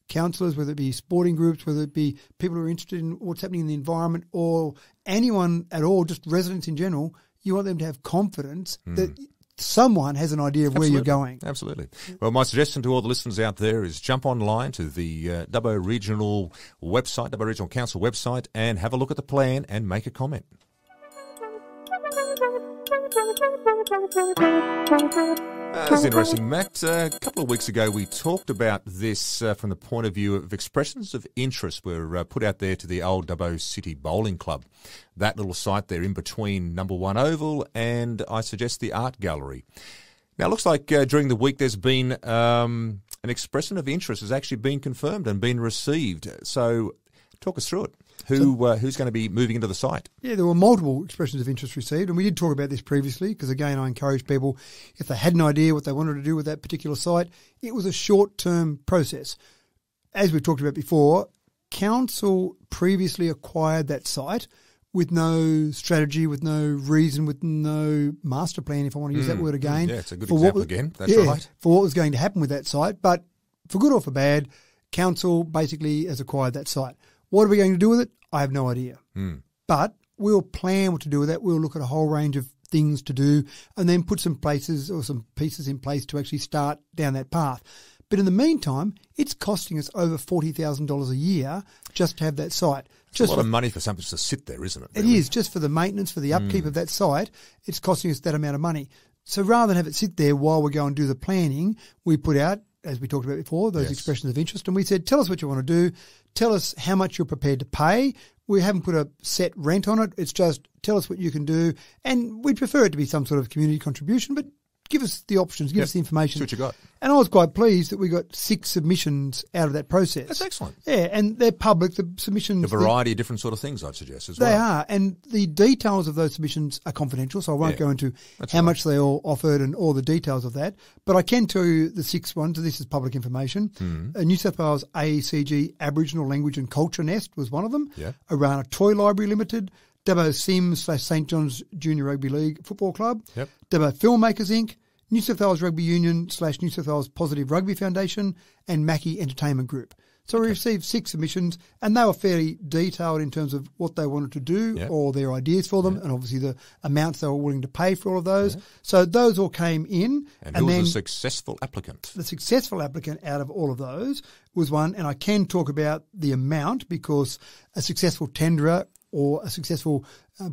[SPEAKER 3] councillors, whether it be sporting groups, whether it be people who are interested in what's happening in the environment or anyone at all, just residents in general, you want them to have confidence that someone has an idea of where you're going.
[SPEAKER 2] Absolutely. Well, my suggestion to all the listeners out there is jump online to the Dubbo Regional website, Dubbo Regional Council website, and have a look at the plan and make a comment. That's interesting, Matt. A couple of weeks ago we talked about this from the point of view of expressions of interest were put out there to the old Dubbo City Bowling Club. That little site there in between Number 1 Oval and, I suggest, the Art Gallery. Now, it looks like during the week there's been an expression of interest has actually been confirmed and been received. So talk us through it. Who's going to be moving into the site? Yeah,
[SPEAKER 3] there were multiple expressions of interest received, and we did talk about this previously because, again, I encourage people, if they had an idea what they wanted to do with that particular site, it was a short-term process. As we talked about before, council previously acquired that site with no strategy, with no reason, with no master plan, if I want to use that word again.
[SPEAKER 2] Yeah, it's a good example again. That's right.
[SPEAKER 3] For what was going to happen with that site. But for good or for bad, council basically has acquired that site. What are we going to do with it? I have no idea. But we'll plan what to do with that. We'll look at a whole range of things to do and then put some places or some pieces in place to actually start down that path. But in the meantime, it's costing us over $40,000 a year just to have that site.
[SPEAKER 2] It's a lot of money for something to sit there, isn't it?
[SPEAKER 3] Really? It is. Just for the maintenance, for the upkeep of that site, it's costing us that amount of money. So rather than have it sit there while we go and do the planning, we put out, as we talked about before, those expressions of interest. And we said, tell us what you want to do. Tell us how much you're prepared to pay. We haven't put a set rent on it. It's just tell us what you can do. And we'd prefer it to be some sort of community contribution, but give us the options, give us the information.
[SPEAKER 2] See what you got.
[SPEAKER 3] And I was quite pleased that we got 6 submissions out of that process.
[SPEAKER 2] That's excellent.
[SPEAKER 3] Yeah, and they're public. The submissions...
[SPEAKER 2] A variety of different sort of things, I'd suggest, as well.
[SPEAKER 3] They are, and the details of those submissions are confidential, so I won't go into how much they all offered and all the details of that. But I can tell you the 6 ones, this is public information. New South Wales AECG Aboriginal Language and Culture Nest was one of them. Arana Toy Library Limited. Dubbo Sims/St John's Junior Rugby League Football Club. Dubbo Filmmakers Inc. New South Wales Rugby Union/New South Wales Positive Rugby Foundation, and Mackie Entertainment Group. So we received 6 submissions, and they were fairly detailed in terms of what they wanted to do or their ideas for them, and obviously the amounts they were willing to pay for all of those. So those all came in.
[SPEAKER 2] And who was the successful applicant?
[SPEAKER 3] The successful applicant out of all of those was one, and I can talk about the amount because a successful tenderer or a successful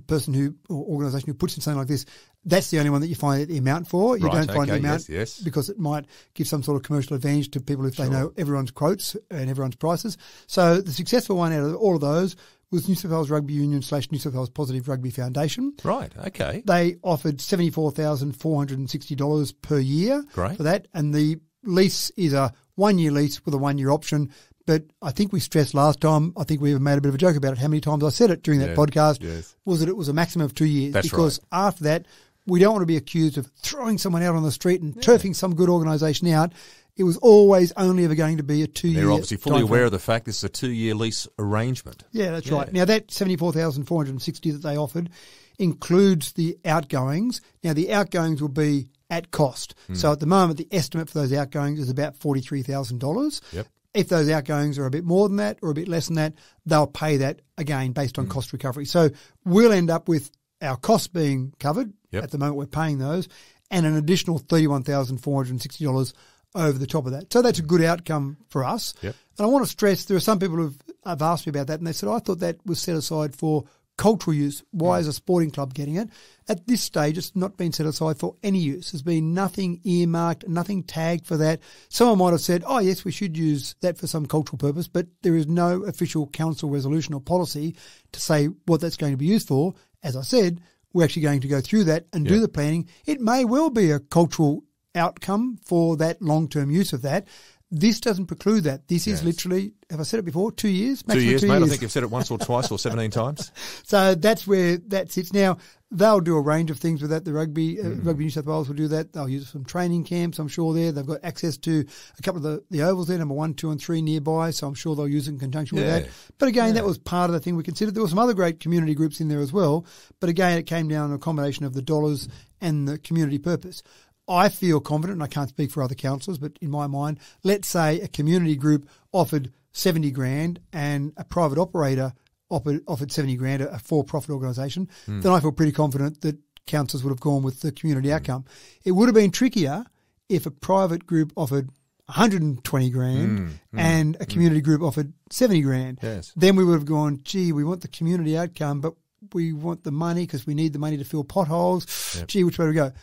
[SPEAKER 3] person or organisation who puts in something like this, that's the only one that you find the amount for. You don't find the amount because it might give some sort of commercial advantage to people if they know everyone's quotes and everyone's prices. So the successful one out of all of those was New South Wales Rugby Union/New South Wales Positive Rugby Foundation.
[SPEAKER 2] Right, okay.
[SPEAKER 3] They offered $74,460 per year for that, and the lease is a 1-year lease with a 1-year option. But I think we stressed last time, I think we even made a bit of a joke about it, how many times I said it during that podcast, was that it was a maximum of 2 years.
[SPEAKER 2] That's
[SPEAKER 3] because after that, we don't want to be accused of throwing someone out on the street and turfing some good organisation out. It was always only ever going to be a 2-year.
[SPEAKER 2] They're obviously fully aware of the fact this is a 2-year lease arrangement.
[SPEAKER 3] Yeah, that's right. Now, that $74,460 that they offered includes the outgoings. Now, the outgoings will be at cost. So at the moment, the estimate for those outgoings is about $43,000.
[SPEAKER 2] Yep.
[SPEAKER 3] If those outgoings are a bit more than that or a bit less than that, they'll pay that again based on cost recovery. So we'll end up with our costs being covered.
[SPEAKER 2] Yep.
[SPEAKER 3] At the moment, we're paying those, and an additional $31,460 over the top of that. So that's a good outcome for us.
[SPEAKER 2] Yep.
[SPEAKER 3] And I want to stress, there are some people who have asked me about that, and they said, I thought that was set aside for cultural use. Why is a sporting club getting it? At this stage, it's not been set aside for any use. There's been nothing earmarked, nothing tagged for that. Someone might have said, oh, yes, we should use that for some cultural purpose, but there is no official council resolution or policy to say what that's going to be used for. As I said, we're actually going to go through that and do the planning. It may well be a cultural outcome for that long-term use of that. This doesn't preclude that. This is literally, have I said it before, 2 years?
[SPEAKER 2] 2 years, mate. I think you've said it once or twice or 17 times.
[SPEAKER 3] So that's where that sits. Now, they'll do a range of things with that. The Rugby New South Wales will do that. They'll use some training camps, I'm sure, there. They've got access to a couple of the ovals there, number 1, 2 and 3 nearby, so I'm sure they'll use it in conjunction with that. But again, that was part of the thing we considered. There were some other great community groups in there as well. But again, it came down to a combination of the dollars and the community purpose. I feel confident, and I can't speak for other councillors, but in my mind, let's say a community group offered $70,000 and a private operator offered $70,000, a for-profit organisation, then I feel pretty confident that councillors would have gone with the community outcome. It would have been trickier if a private group offered $120,000 and a community group offered $70,000.
[SPEAKER 2] Yes.
[SPEAKER 3] Then we would have gone, gee, we want the community outcome, but we want the money because we need the money to fill potholes. Yep. Gee, which way do we go?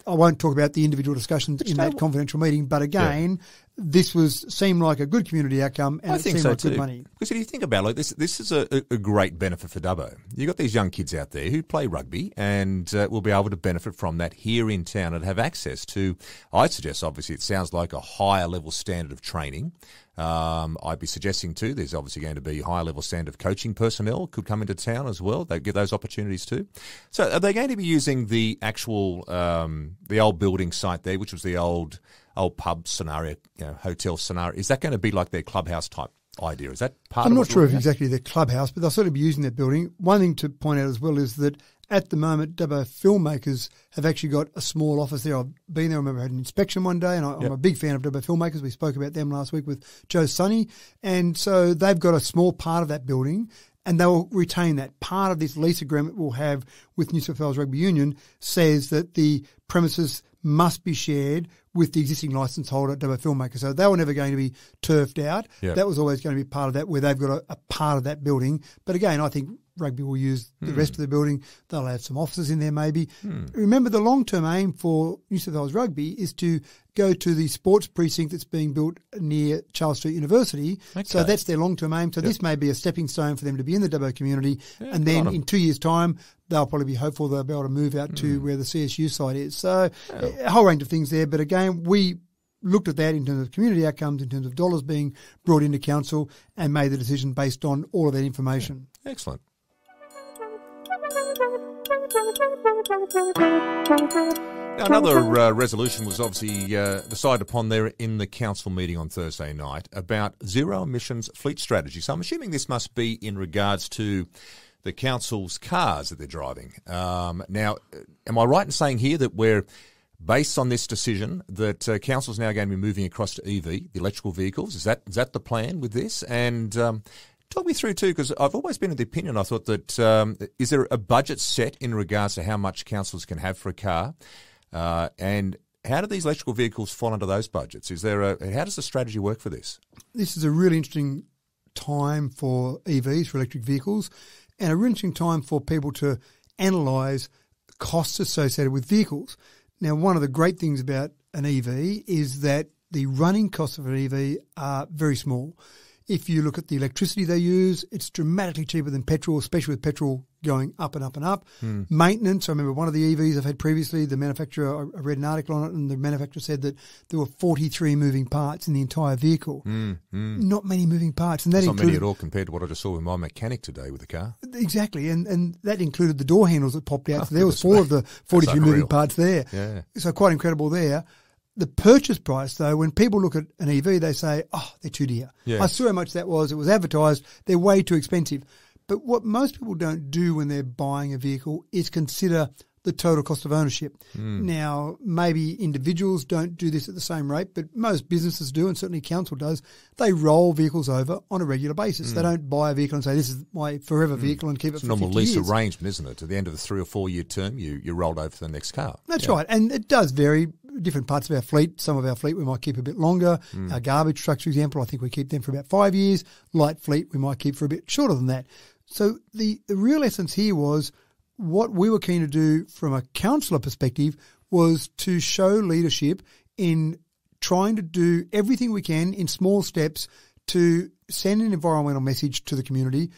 [SPEAKER 3] I won't talk about the individual discussions in that confidential meeting, but again, this seemed like a good community outcome, and
[SPEAKER 2] I
[SPEAKER 3] it
[SPEAKER 2] think
[SPEAKER 3] seemed
[SPEAKER 2] so
[SPEAKER 3] like
[SPEAKER 2] too.
[SPEAKER 3] good money.
[SPEAKER 2] Because if you think about it, like this is a great benefit for Dubbo. You've got these young kids out there who play rugby and will be able to benefit from that here in town and have access to, I'd suggest, obviously, it sounds like a higher level standard of training. I'd be suggesting too, there's obviously going to be higher level standard of coaching personnel could come into town as well. They get those opportunities too. So are they going to be using the actual, the old building site there, which was the old pub scenario, hotel scenario? Is that going to be like their clubhouse type idea? Is that part of it?
[SPEAKER 3] I'm not sure if exactly their clubhouse, but they'll certainly be using that building. One thing to point out as well is that at the moment, Dubbo filmmakers have actually got a small office there. I've been there. I remember I had an inspection one day, and I'm a big fan of Dubbo filmmakers. We spoke about them last week with Joe Sunny. And so they've got a small part of that building, and they'll retain that. Part of this lease agreement we'll have with New South Wales Rugby Union says that the premises must be shared with the existing licence holder at Dubbo Filmmaker. So they were never going to be turfed out. Yep. That was always going to be part of that, where they've got a part of that building. But again, I think rugby will use the rest of the building. They'll have some offices in there maybe. Remember, the long-term aim for New South Wales Rugby is to go to the sports precinct that's being built near Charles Street University. Okay. So that's their long-term aim. So this may be a stepping stone for them to be in the Dubbo community. And then in 2 years' time, they'll probably be hopeful they'll be able to move out to where the CSU site is. So a whole range of things there. But again, we looked at that in terms of community outcomes, in terms of dollars being brought into council, and made the decision based on all of that information.
[SPEAKER 2] Excellent. Now, another resolution was obviously decided upon there in the council meeting on Thursday night about zero emissions fleet strategy. So I'm assuming this must be in regards to the council's cars that they're driving. Now, am I right in saying here that we're based on this decision that council's now going to be moving across to EV, the electrical vehicles? Is that the plan with this? And talk me through too, because I've always been of the opinion, I thought that is there a budget set in regards to how much councils can have for a car? And how do these electrical vehicles fall under those budgets? How does the strategy work for this?
[SPEAKER 3] This is a really interesting time for EVs, for electric vehicles, and a really interesting time for people to analyse costs associated with vehicles. Now, one of the great things about an EV is that the running costs of an EV are very small. If you look at the electricity they use, it's dramatically cheaper than petrol, especially with petrol going up and up and up. Maintenance, I remember one of the EVs I've had previously, the manufacturer, I read an article on it, and the manufacturer said that there were 43 moving parts in the entire vehicle. Not many moving parts. And that
[SPEAKER 2] not many at all compared to what I just saw with my mechanic today with the car.
[SPEAKER 3] Exactly, and that included the door handles that popped out. So there was 4 of the 43 moving parts there.
[SPEAKER 2] Yeah.
[SPEAKER 3] So quite incredible there. The purchase price, though, when people look at an EV, they say, oh, they're too dear.
[SPEAKER 2] Yeah.
[SPEAKER 3] I saw how much that was. It was advertised. They're way too expensive. But what most people don't do when they're buying a vehicle is consider the total cost of ownership. Now, maybe individuals don't do this at the same rate, but most businesses do, and certainly council does. They roll vehicles over on a regular basis. They don't buy a vehicle and say, this is my forever vehicle and keep it for 50 years. It's a normal lease
[SPEAKER 2] arrangement, isn't it? At the end of the 3 or 4 year term, you rolled over to the next car.
[SPEAKER 3] That's right. And it does vary. Different parts of our fleet. Some of our fleet we might keep a bit longer. Our garbage trucks, for example, I think we keep them for about 5 years. Light fleet we might keep for a bit shorter than that. So the real essence here was what we were keen to do from a councillor perspective was to show leadership in trying to do everything we can in small steps to send an environmental message to the community,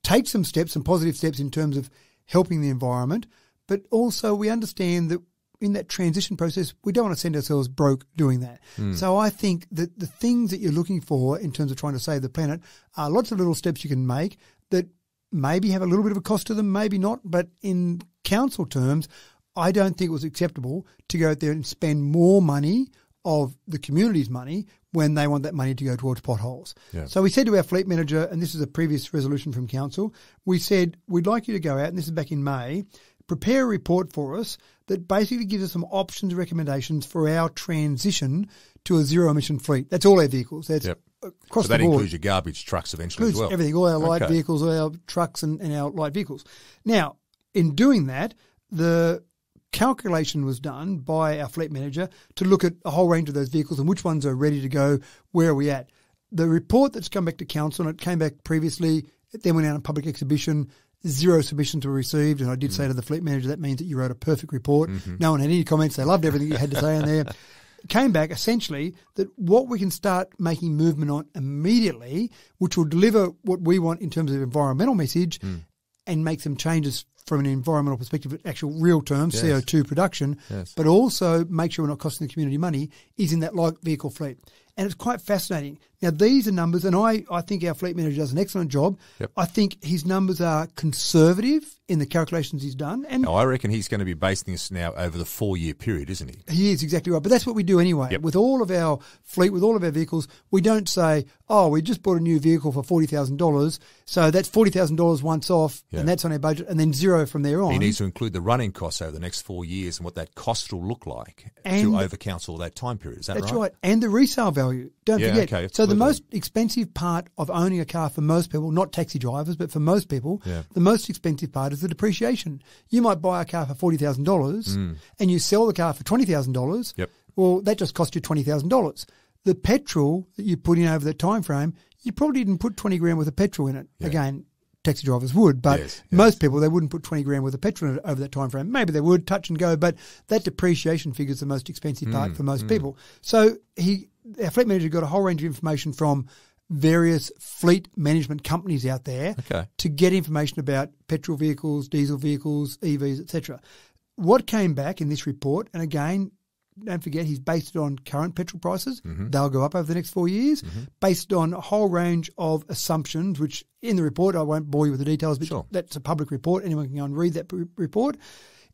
[SPEAKER 3] take some steps, some positive steps in terms of helping the environment, but also we understand that in that transition process, we don't want to send ourselves broke doing that. So I think that the things that you're looking for in terms of trying to save the planet are lots of little steps you can make that maybe have a little bit of a cost to them, maybe not. But in council terms, I don't think it was acceptable to go out there and spend more money of the community's money when they want that money to go towards potholes.
[SPEAKER 2] Yeah.
[SPEAKER 3] So we said to our fleet manager, and this is a previous resolution from council, we said, we'd like you to go out, and this is back in May, prepare a report for us that basically gives us some options and recommendations for our transition to a zero-emission fleet. That's all our vehicles. That's across
[SPEAKER 2] so that
[SPEAKER 3] the board.
[SPEAKER 2] includes your garbage trucks eventually as well.
[SPEAKER 3] Everything, all our light vehicles, all our trucks and our light vehicles. Now, in doing that, the calculation was done by our fleet manager to look at a whole range of those vehicles and which ones are ready to go, where are we at. The report that's come back to council, and it came back previously, it then went out on public exhibition, 0 submissions were received, and I did say to the fleet manager, that means that you wrote a perfect report. No one had any comments. They loved everything you had to say in there. Came back essentially that what we can start making movement on immediately, which will deliver what we want in terms of environmental message and make some changes from an environmental perspective, actual real terms, CO2 production, but also make sure we're not costing the community money, is in that light vehicle fleet. And it's quite fascinating. Now, these are numbers, and I think our fleet manager does an excellent job. I think his numbers are conservative in the calculations he's done. And
[SPEAKER 2] I reckon he's going to be basing this now over the 4-year period, isn't he?
[SPEAKER 3] He is, exactly right. But that's what we do anyway. With all of our fleet, with all of our vehicles, we don't say, oh, we just bought a new vehicle for $40,000, so that's $40,000 once off, and that's on our budget, and then 0 from there on.
[SPEAKER 2] He needs to include the running costs over the next 4 years and what that cost will look like to over council that time period. Is that right?
[SPEAKER 3] That's right. And the resale value. Don't forget.
[SPEAKER 2] Okay,
[SPEAKER 3] so the most expensive part of owning a car for most people, not taxi drivers, but for most people, the most expensive part is the depreciation. You might buy a car for $40,000 and you sell the car for $20,000. Well, that just cost you $20,000. The petrol that you put in over that time frame, you probably didn't put 20 grand worth of petrol in it. Again, taxi drivers would, but most people, they wouldn't put 20 grand worth of petrol in it over that time frame. Maybe they would, touch and go, but that depreciation figure is the most expensive part for most people. So our fleet manager got a whole range of information from various fleet management companies out there to get information about petrol vehicles, diesel vehicles, EVs, etc. What came back in this report, and again, don't forget, he's based it on current petrol prices. They'll go up over the next 4 years, based on a whole range of assumptions, which in the report, I won't bore you with the details, but that's a public report. Anyone can go and read that report.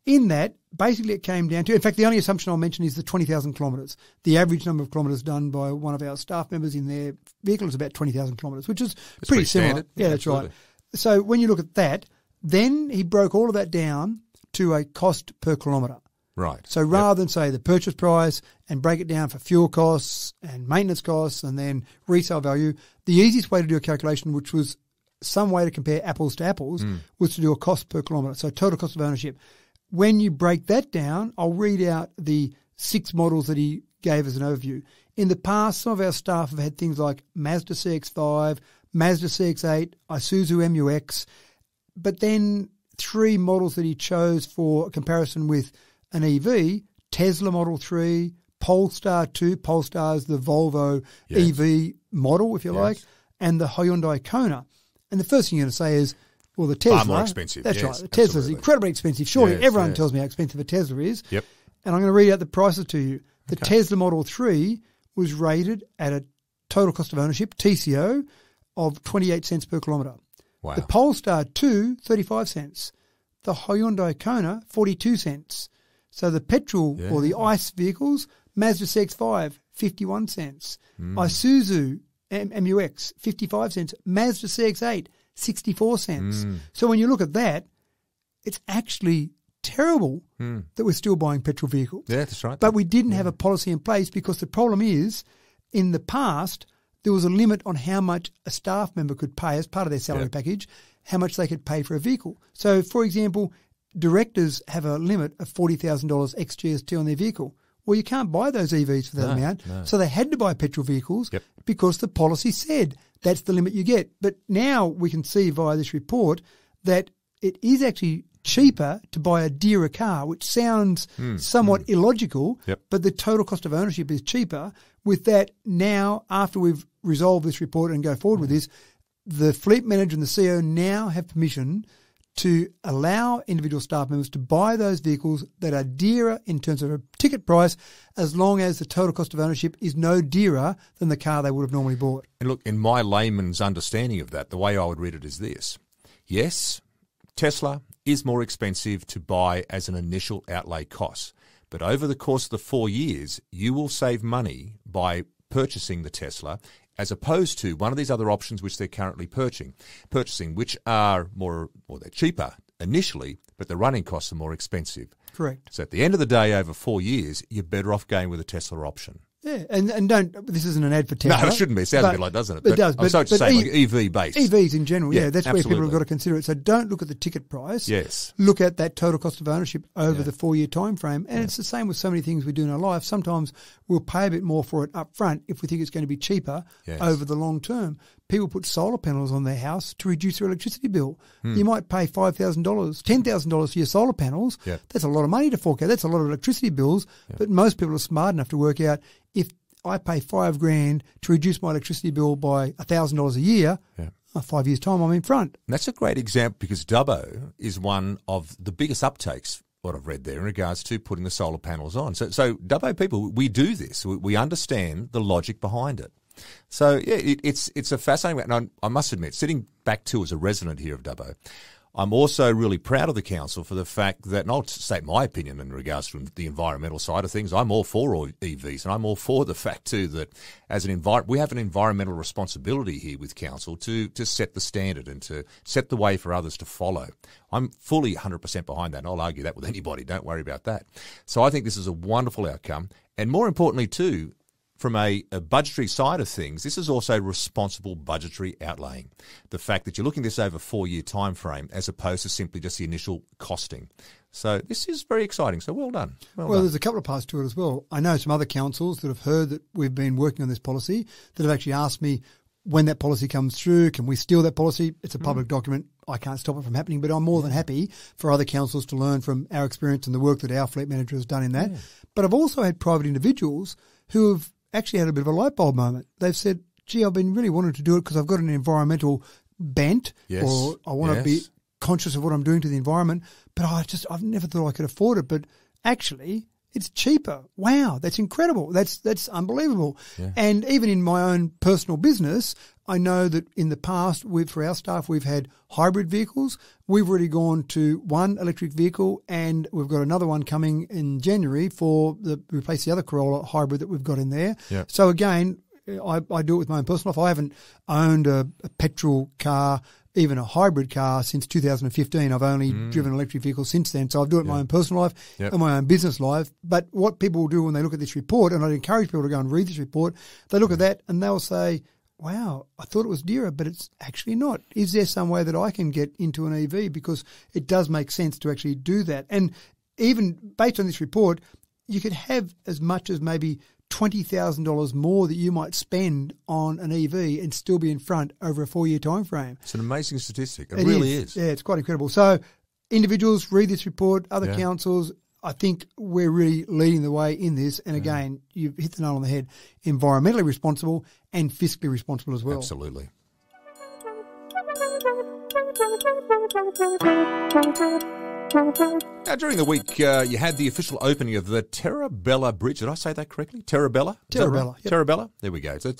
[SPEAKER 3] In that, basically it came down to, in fact, the only assumption I'll mention is the 20,000 kilometres. The average number of kilometres done by one of our staff members in their vehicle is about 20,000 kilometres, which is pretty similar.
[SPEAKER 2] Standard.
[SPEAKER 3] Yeah, that's right. So when you look at that, then he broke all of that down to a cost per kilometre.
[SPEAKER 2] Right.
[SPEAKER 3] So rather than say the purchase price and break it down for fuel costs and maintenance costs and then resale value, the easiest way to do a calculation, which was some way to compare apples to apples, was to do a cost per kilometre, so total cost of ownership. When you break that down, I'll read out the 6 models that he gave as an overview. In the past, some of our staff have had things like Mazda CX-5, Mazda CX-8, Isuzu MU-X, but then 3 models that he chose for comparison with an EV, Tesla Model 3, Polestar 2, Polestar is the Volvo EV model, if you like, and the Hyundai Kona. And the first thing you're going to say is, well, the Tesla.
[SPEAKER 2] Far more expensive.
[SPEAKER 3] That's
[SPEAKER 2] yes,
[SPEAKER 3] right. The Tesla's
[SPEAKER 2] absolutely.
[SPEAKER 3] incredibly expensive. Surely
[SPEAKER 2] Yes,
[SPEAKER 3] everyone
[SPEAKER 2] yes.
[SPEAKER 3] tells me how expensive a Tesla is.
[SPEAKER 2] Yep.
[SPEAKER 3] And I'm going to read out the prices to you. The
[SPEAKER 2] Okay.
[SPEAKER 3] Tesla Model 3 was rated at a total cost of ownership, TCO, of 28 cents per kilometre.
[SPEAKER 2] Wow.
[SPEAKER 3] The Polestar 2, 35 cents. The Hyundai Kona, 42 cents. So the petrol or the ICE vehicles, Mazda CX-5, 51 cents. Isuzu MUX, 55 cents. Mazda CX-8, 64 cents. So when you look at that, it's actually terrible that we're still buying petrol vehicles.
[SPEAKER 2] Yeah, that's right.
[SPEAKER 3] But we didn't have a policy in place because the problem is, in the past, there was a limit on how much a staff member could pay as part of their salary package, how much they could pay for a vehicle. So, for example, directors have a limit of $40,000 ex GST on their vehicle. Well, you can't buy those EVs for that amount.
[SPEAKER 2] No.
[SPEAKER 3] So they had to buy petrol vehicles
[SPEAKER 2] Yep.
[SPEAKER 3] because the policy said that's the limit you get. But now we can see via this report that it is actually cheaper to buy a dearer car, which sounds somewhat illogical,
[SPEAKER 2] Yep.
[SPEAKER 3] but the total cost of ownership is cheaper. With that, now, after we've resolved this report and go forward with this, the fleet manager and the CEO now have permission to allow individual staff members to buy those vehicles that are dearer in terms of a ticket price, as long as the total cost of ownership is no dearer than the car they would have normally bought.
[SPEAKER 2] And look, in my layman's understanding of that, the way I would read it is this. Yes, Tesla is more expensive to buy as an initial outlay cost. But over the course of the 4 years, you will save money by purchasing the Tesla as opposed to one of these other options which they're currently purchasing, which are more, or they're cheaper initially, but the running costs are more expensive.
[SPEAKER 3] Correct.
[SPEAKER 2] So at the end of the day, over 4 years, you're better off going with a Tesla option.
[SPEAKER 3] Yeah, and don't. This isn't an ad for Tesla.
[SPEAKER 2] No, it shouldn't be. It sounds a bit like, doesn't it?
[SPEAKER 3] It does.
[SPEAKER 2] I'm sorry to say, like EV based.
[SPEAKER 3] EVs in general,
[SPEAKER 2] Yeah,
[SPEAKER 3] that's where people
[SPEAKER 2] absolutely.
[SPEAKER 3] have got to consider it. So don't look at the ticket price.
[SPEAKER 2] Yes.
[SPEAKER 3] Look at that total cost of ownership over the 4 year time frame. And it's the same with so many things we do in our life. Sometimes we'll pay a bit more for it up front if we think it's going to be cheaper
[SPEAKER 2] Yes.
[SPEAKER 3] over the long term. People put solar panels on their house to reduce their electricity bill. You might pay $5,000, $10,000 for your solar panels.
[SPEAKER 2] Yeah.
[SPEAKER 3] That's a lot of money to fork out. That's a lot of electricity bills. But most people are smart enough to work out, if I pay $5,000 to reduce my electricity bill by $1,000 a year, 5 years' time I'm in front.
[SPEAKER 2] And that's a great example because Dubbo is one of the biggest uptakes, what I've read there, in regards to putting the solar panels on. So Dubbo people, we do this. We understand the logic behind it. So, yeah, it's a fascinating, and I must admit, sitting back too as a resident here of Dubbo, I'm also really proud of the council for the fact that, and I'll state my opinion in regards to the environmental side of things, I'm all for all EVs, and I'm all for the fact too that as we have an environmental responsibility here with council to set the standard and to set the way for others to follow. I'm fully 100% behind that, and I'll argue that with anybody. Don't worry about that. So I think this is a wonderful outcome, and more importantly too, from a budgetary side of things, this is also responsible budgetary outlaying. The fact that you're looking at this over a 4 year time frame as opposed to simply just the initial costing. So this is very exciting. So well done. Well done.
[SPEAKER 3] There's a couple of parts to it as well. I know some other councils that have heard that we've been working on this policy that have actually asked me when that policy comes through, can we steal that policy? It's a public document. I can't stop it from happening, but I'm more than happy for other councils to learn from our experience and the work that our fleet manager has done in that. Yeah. But I've also had private individuals who have actually had a bit of a light bulb moment. They've said, gee, I've been really wanting to do it because I've got an environmental bent, or I want to be conscious of what I'm doing to the environment, but I've never thought I could afford it. But actually, it's cheaper. Wow, that's incredible. That's unbelievable. Yeah. And even in my own personal business, I know that in the past, for our staff, we've had hybrid vehicles. We've already gone to one electric vehicle, and we've got another one coming in January replace the other Corolla hybrid that we've got in there.
[SPEAKER 2] Yeah.
[SPEAKER 3] So again, I do it with my own personal life. I haven't owned a petrol car, even a hybrid car, since 2015. I've only driven an electric vehicle since then. So I do it in my own personal life and my own business life. But what people will do when they look at this report, and I'd encourage people to go and read this report, they look at that and they'll say, wow, I thought it was dearer, but it's actually not. Is there some way that I can get into an EV? Because it does make sense to actually do that. And even based on this report, you could have as much as maybe $20,000 more that you might spend on an EV and still be in front over a 4 year time frame.
[SPEAKER 2] It's an amazing statistic. It really is.
[SPEAKER 3] Yeah, it's quite incredible. So individuals, read this report, other councils, I think we're really leading the way in this. And again, you've hit the nail on the head, environmentally responsible and fiscally responsible as well.
[SPEAKER 2] Absolutely. Now, during the week, you had the official opening of the Terrabella Bridge. Did I say that correctly? Terrabella?
[SPEAKER 3] Terrabella. Yep.
[SPEAKER 2] Terrabella? There we go. So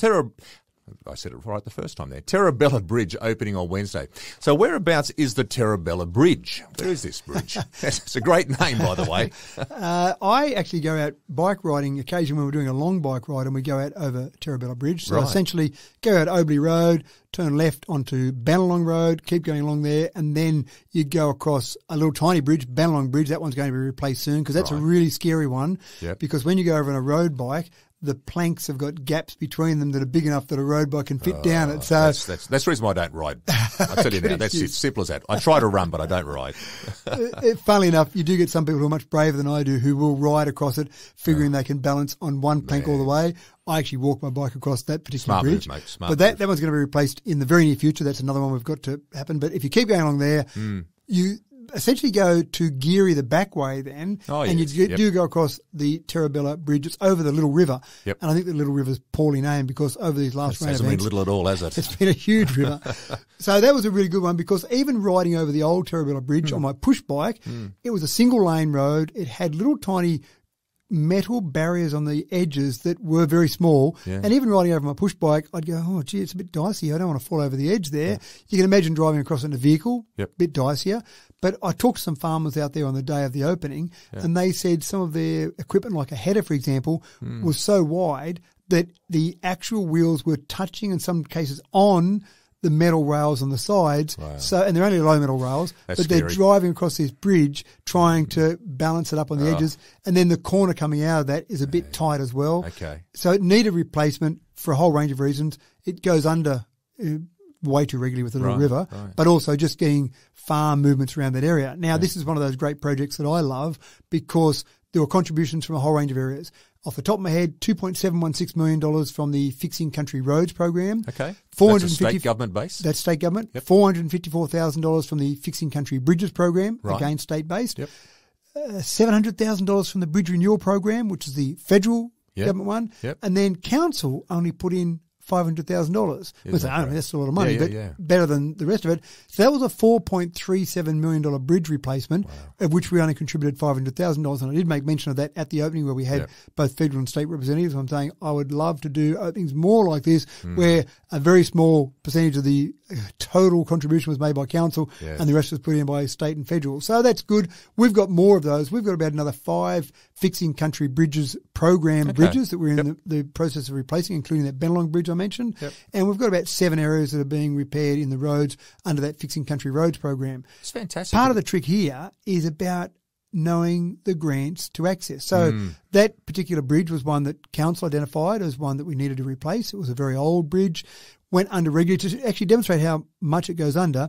[SPEAKER 2] I said it right the first time there. Terrabella Bridge opening on Wednesday. So whereabouts is the Terrabella Bridge? Where is this bridge? It's a great name, by the way.
[SPEAKER 3] I actually go out bike riding occasionally when we're doing a long bike ride, and we go out over Terrabella Bridge. So essentially go out Oberley Road, turn left onto Bannalong Road, keep going along there, and then you go across a little tiny bridge, Bannalong Bridge. That one's going to be replaced soon because that's a really scary one.
[SPEAKER 2] Yep.
[SPEAKER 3] Because when you go over on a road bike, the planks have got gaps between them that are big enough that a road bike can fit down it. So
[SPEAKER 2] that's the reason why I don't ride. I'll tell you now, that's it. Simple as that. I try to run, but I don't ride.
[SPEAKER 3] Funnily enough, you do get some people who are much braver than I do who will ride across it, figuring they can balance on one plank all the way. I actually walk my bike across that particular bridge.
[SPEAKER 2] Move, mate.
[SPEAKER 3] But that one's going to be replaced in the very near future. That's another one we've got to happen. But if you keep going along there, you essentially go to Geary the back way then, and you do go across the Terrabella Bridge. It's over the Little River, and I think the Little River's poorly named because over these last rain events,
[SPEAKER 2] hasn't been little at all, has it?
[SPEAKER 3] It's been a huge river. So that was a really good one because even riding over the old Terrabella Bridge on my push bike, it was a single lane road. It had little tiny metal barriers on the edges that were very small. Yeah. And even riding over my push bike, I'd go, oh, gee, it's a bit dicey. I don't want to fall over the edge there. Yeah. You can imagine driving across in a vehicle, a bit dicier. But I talked to some farmers out there on the day of the opening, and they said some of their equipment, like a header, for example, was so wide that the actual wheels were touching, in some cases, on the metal rails on the sides. Wow. So, and they're only low metal rails, but they're driving across this bridge trying to balance it up on the edges. And then the corner coming out of that is a bit tight as well.
[SPEAKER 2] Okay.
[SPEAKER 3] So it needed replacement for a whole range of reasons. It goes under way too regularly with the Little River, but also just getting farm movements around that area. Now, this is one of those great projects that I love because there were contributions from a whole range of areas. Off the top of my head, $2.716 million from the Fixing Country Roads program.
[SPEAKER 2] Okay. That's a state government base?
[SPEAKER 3] That's state government.
[SPEAKER 2] Yep.
[SPEAKER 3] $454,000 from the Fixing Country Bridges program, again state-based.
[SPEAKER 2] Yep.
[SPEAKER 3] $700,000 from the Bridge Renewal program, which is the federal government one. Yep. And then council only put in $500,000. That's a lot of money, but better than the rest of it. So that was a $4.37 million bridge replacement, of which we only contributed $500,000. And I did make mention of that at the opening where we had both federal and state representatives. I'm saying I would love to do openings more like this, where a very small percentage of the total contribution was made by council and the rest was put in by state and federal. So that's good. We've got more of those. We've got about another 5 Fixing Country Bridges program bridges that we're in the process of replacing, including that Bennelong Bridge I mentioned. Yep. And we've got about 7 areas that are being repaired in the roads under that Fixing Country Roads program.
[SPEAKER 2] It's fantastic.
[SPEAKER 3] Part of the trick here is about knowing the grants to access. So that particular bridge was one that council identified as one that we needed to replace. It was a very old bridge, went under regularly to actually demonstrate how much it goes under.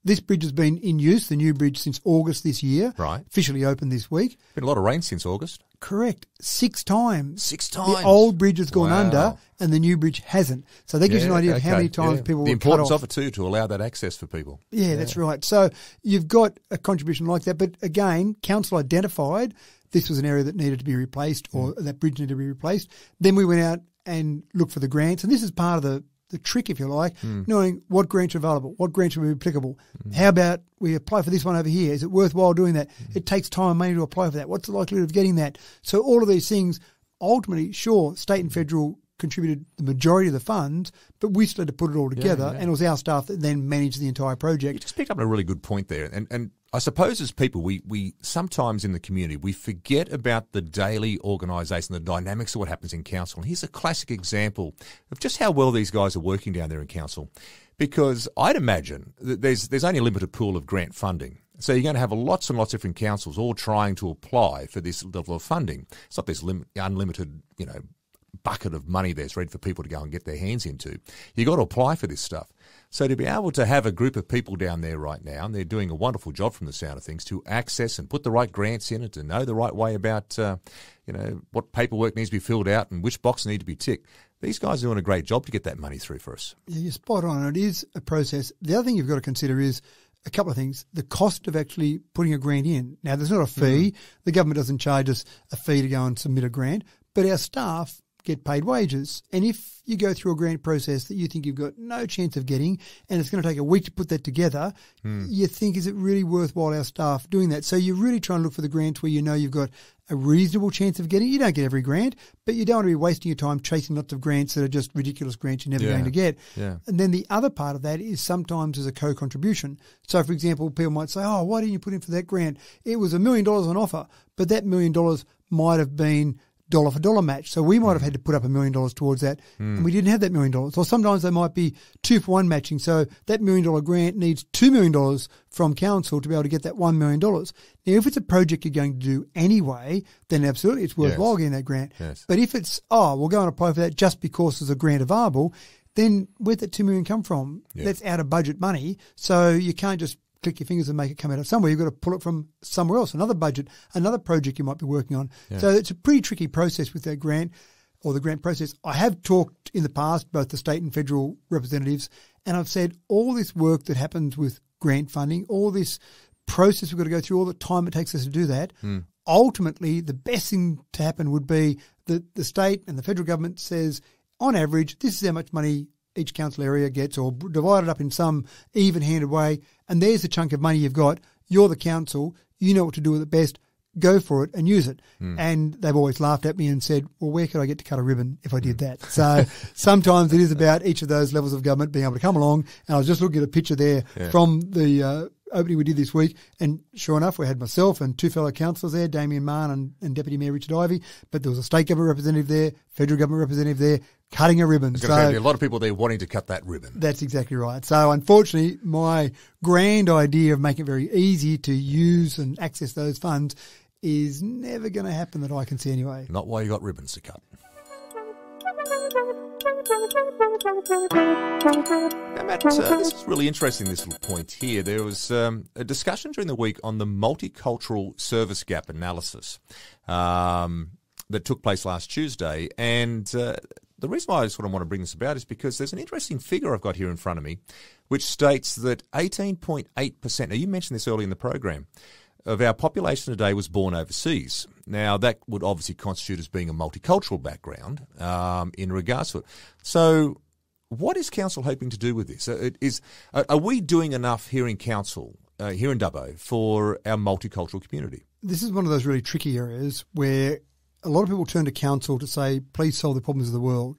[SPEAKER 3] This bridge has been in use, the new bridge, since August this year.
[SPEAKER 2] Right.
[SPEAKER 3] Officially opened this week.
[SPEAKER 2] Been a lot of rain since August.
[SPEAKER 3] Correct. 6 times.
[SPEAKER 2] 6 times.
[SPEAKER 3] The old bridge has gone under and the new bridge hasn't. So that gives you an idea of how many times people were cut off.
[SPEAKER 2] The importance of it too, to allow that access for people.
[SPEAKER 3] Yeah, that's right. So you've got a contribution like that. But again, council identified this was an area that needed to be replaced or that bridge needed to be replaced. Then we went out and looked for the grants. And this is part of the trick, if you like, knowing what grants are available, what grants will be applicable. How about we apply for this one over here? Is it worthwhile doing that? It takes time and money to apply for that. What's the likelihood of getting that? So all of these things, ultimately, sure, state and federal contributed the majority of the funds, but we still had to put it all together, and it was our staff that then managed the entire project.
[SPEAKER 2] You just picked up on a really good point there. And I suppose as people, we sometimes in the community, we forget about the daily organisation, the dynamics of what happens in council. And here's a classic example of just how well these guys are working down there in council. Because I'd imagine that there's only a limited pool of grant funding. So you're going to have lots and lots of different councils all trying to apply for this level of funding. It's not this unlimited, bucket of money there's ready for people to go and get their hands into. You've got to apply for this stuff. So to be able to have a group of people down there right now, and they're doing a wonderful job from the sound of things, to access and put the right grants in and to know the right way about, what paperwork needs to be filled out and which boxes need to be ticked. These guys are doing a great job to get that money through for us.
[SPEAKER 3] Yeah, you're spot on. It is a process. The other thing you've got to consider is a couple of things. The cost of actually putting a grant in. Now, there's not a fee. The government doesn't charge us a fee to go and submit a grant, but our staff get paid wages. And if you go through a grant process that you think you've got no chance of getting and it's going to take a week to put that together, you think, is it really worthwhile our staff doing that? So you really try and look for the grants where you know you've got a reasonable chance of getting. You don't get every grant, but you don't want to be wasting your time chasing lots of grants that are just ridiculous grants you're never going to get.
[SPEAKER 2] Yeah.
[SPEAKER 3] And then the other part of that is sometimes as a co-contribution. So, for example, people might say, oh, why didn't you put in for that grant? It was $1 million on offer, but that $1 million might have been dollar for dollar match. So we might have had to put up $1 million towards that, and we didn't have that $1 million. Or sometimes they might be 2-for-1 matching. So that $1 million grant needs $2 million from council to be able to get that $1 million. Now, if it's a project you're going to do anyway, then absolutely it's worthwhile getting that grant.
[SPEAKER 2] Yes.
[SPEAKER 3] But if it's, we'll go and apply for that just because there's a grant available, then where'd that $2 million come from?
[SPEAKER 2] Yeah.
[SPEAKER 3] That's out of budget money. So you can't just click your fingers and make it come out of somewhere. You've got to pull it from somewhere else, another budget, another project you might be working on.
[SPEAKER 2] Yeah.
[SPEAKER 3] So it's a pretty tricky process with that grant or the grant process. I have talked in the past, both the state and federal representatives, and I've said all this work that happens with grant funding, all this process we've got to go through, all the time it takes us to do that, ultimately the best thing to happen would be that the state and the federal government says, on average, this is how much money each council area gets, or divided up in some even-handed way, and there's a chunk of money you've got. You're the council. You know what to do with it best. Go for it and use it. And they've always laughed at me and said, well, where could I get to cut a ribbon if I did that? So sometimes it is about each of those levels of government being able to come along. And I was just looking at a picture there from the opening we did this week, and sure enough, we had myself and two fellow councillors there, Damien Mann and Deputy Mayor Richard Ivey, but there was a state government representative there, federal government representative there, cutting a ribbon.
[SPEAKER 2] There's going to be a lot of people there wanting to cut that ribbon.
[SPEAKER 3] That's exactly right. So unfortunately, my grand idea of making it very easy to use and access those funds is never going to happen that I can see anyway.
[SPEAKER 2] Not while you got ribbons to cut. Now, Matt, this is really interesting, this little point here. There was a discussion during the week on the multicultural service gap analysis that took place last Tuesday. And the reason why I sort of want to bring this about is because there's an interesting figure I've got here in front of me, which states that 18.8%, now you mentioned this early in the program, of our population today was born overseas. Now, that would obviously constitute as being a multicultural background in regards to it. So what is council hoping to do with this? Are we doing enough here in council, here in Dubbo, for our multicultural community? This
[SPEAKER 3] is one of those really tricky areas where a lot of people turn to council to say, please solve the problems of the world.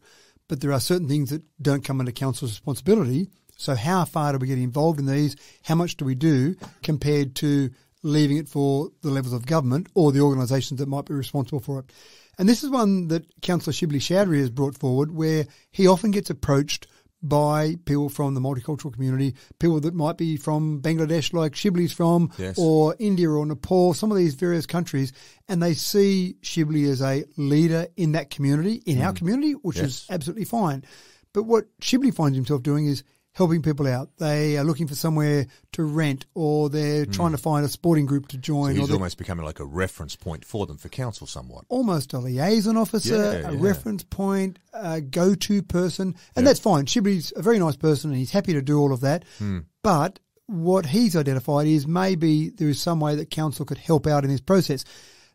[SPEAKER 3] But there are certain things that don't come under council's responsibility. So how far do we get involved in these? How much do we do compared to leaving it for the levels of government or the organisations that might be responsible for it? And this is one that Councillor Shibli Chowdhury has brought forward, where he often gets approached by people from the multicultural community, people that might be from Bangladesh like Shibli's from, or India or Nepal, some of these various countries, and they see Shibli as a leader in that community, in our community, which is absolutely fine. But what Shibli finds himself doing is helping people out. They are looking for somewhere to rent, or they're trying to find a sporting group to join.
[SPEAKER 2] So he's almost becoming like a reference point for them, for council somewhat.
[SPEAKER 3] Almost a liaison officer, a reference point, a go-to person. And that's fine. Shibli's a very nice person and he's happy to do all of that. But what he's identified is maybe there is some way that council could help out in this process.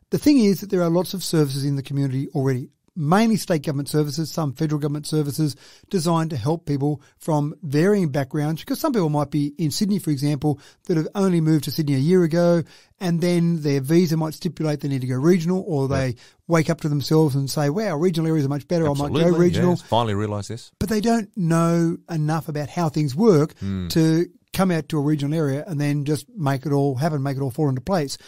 [SPEAKER 3] The thing is that there are lots of services in the community already, mainly state government services, some federal government services designed to help people from varying backgrounds, because some people might be in Sydney, for example, that have only moved to Sydney a year ago, and then their visa might stipulate they need to go regional, or they wake up to themselves and say, wow, regional areas are much better, I might go regional.
[SPEAKER 2] Yes, finally realise this.
[SPEAKER 3] But they don't know enough about how things work to come out to a regional area and then just make it all happen, make it all fall into place.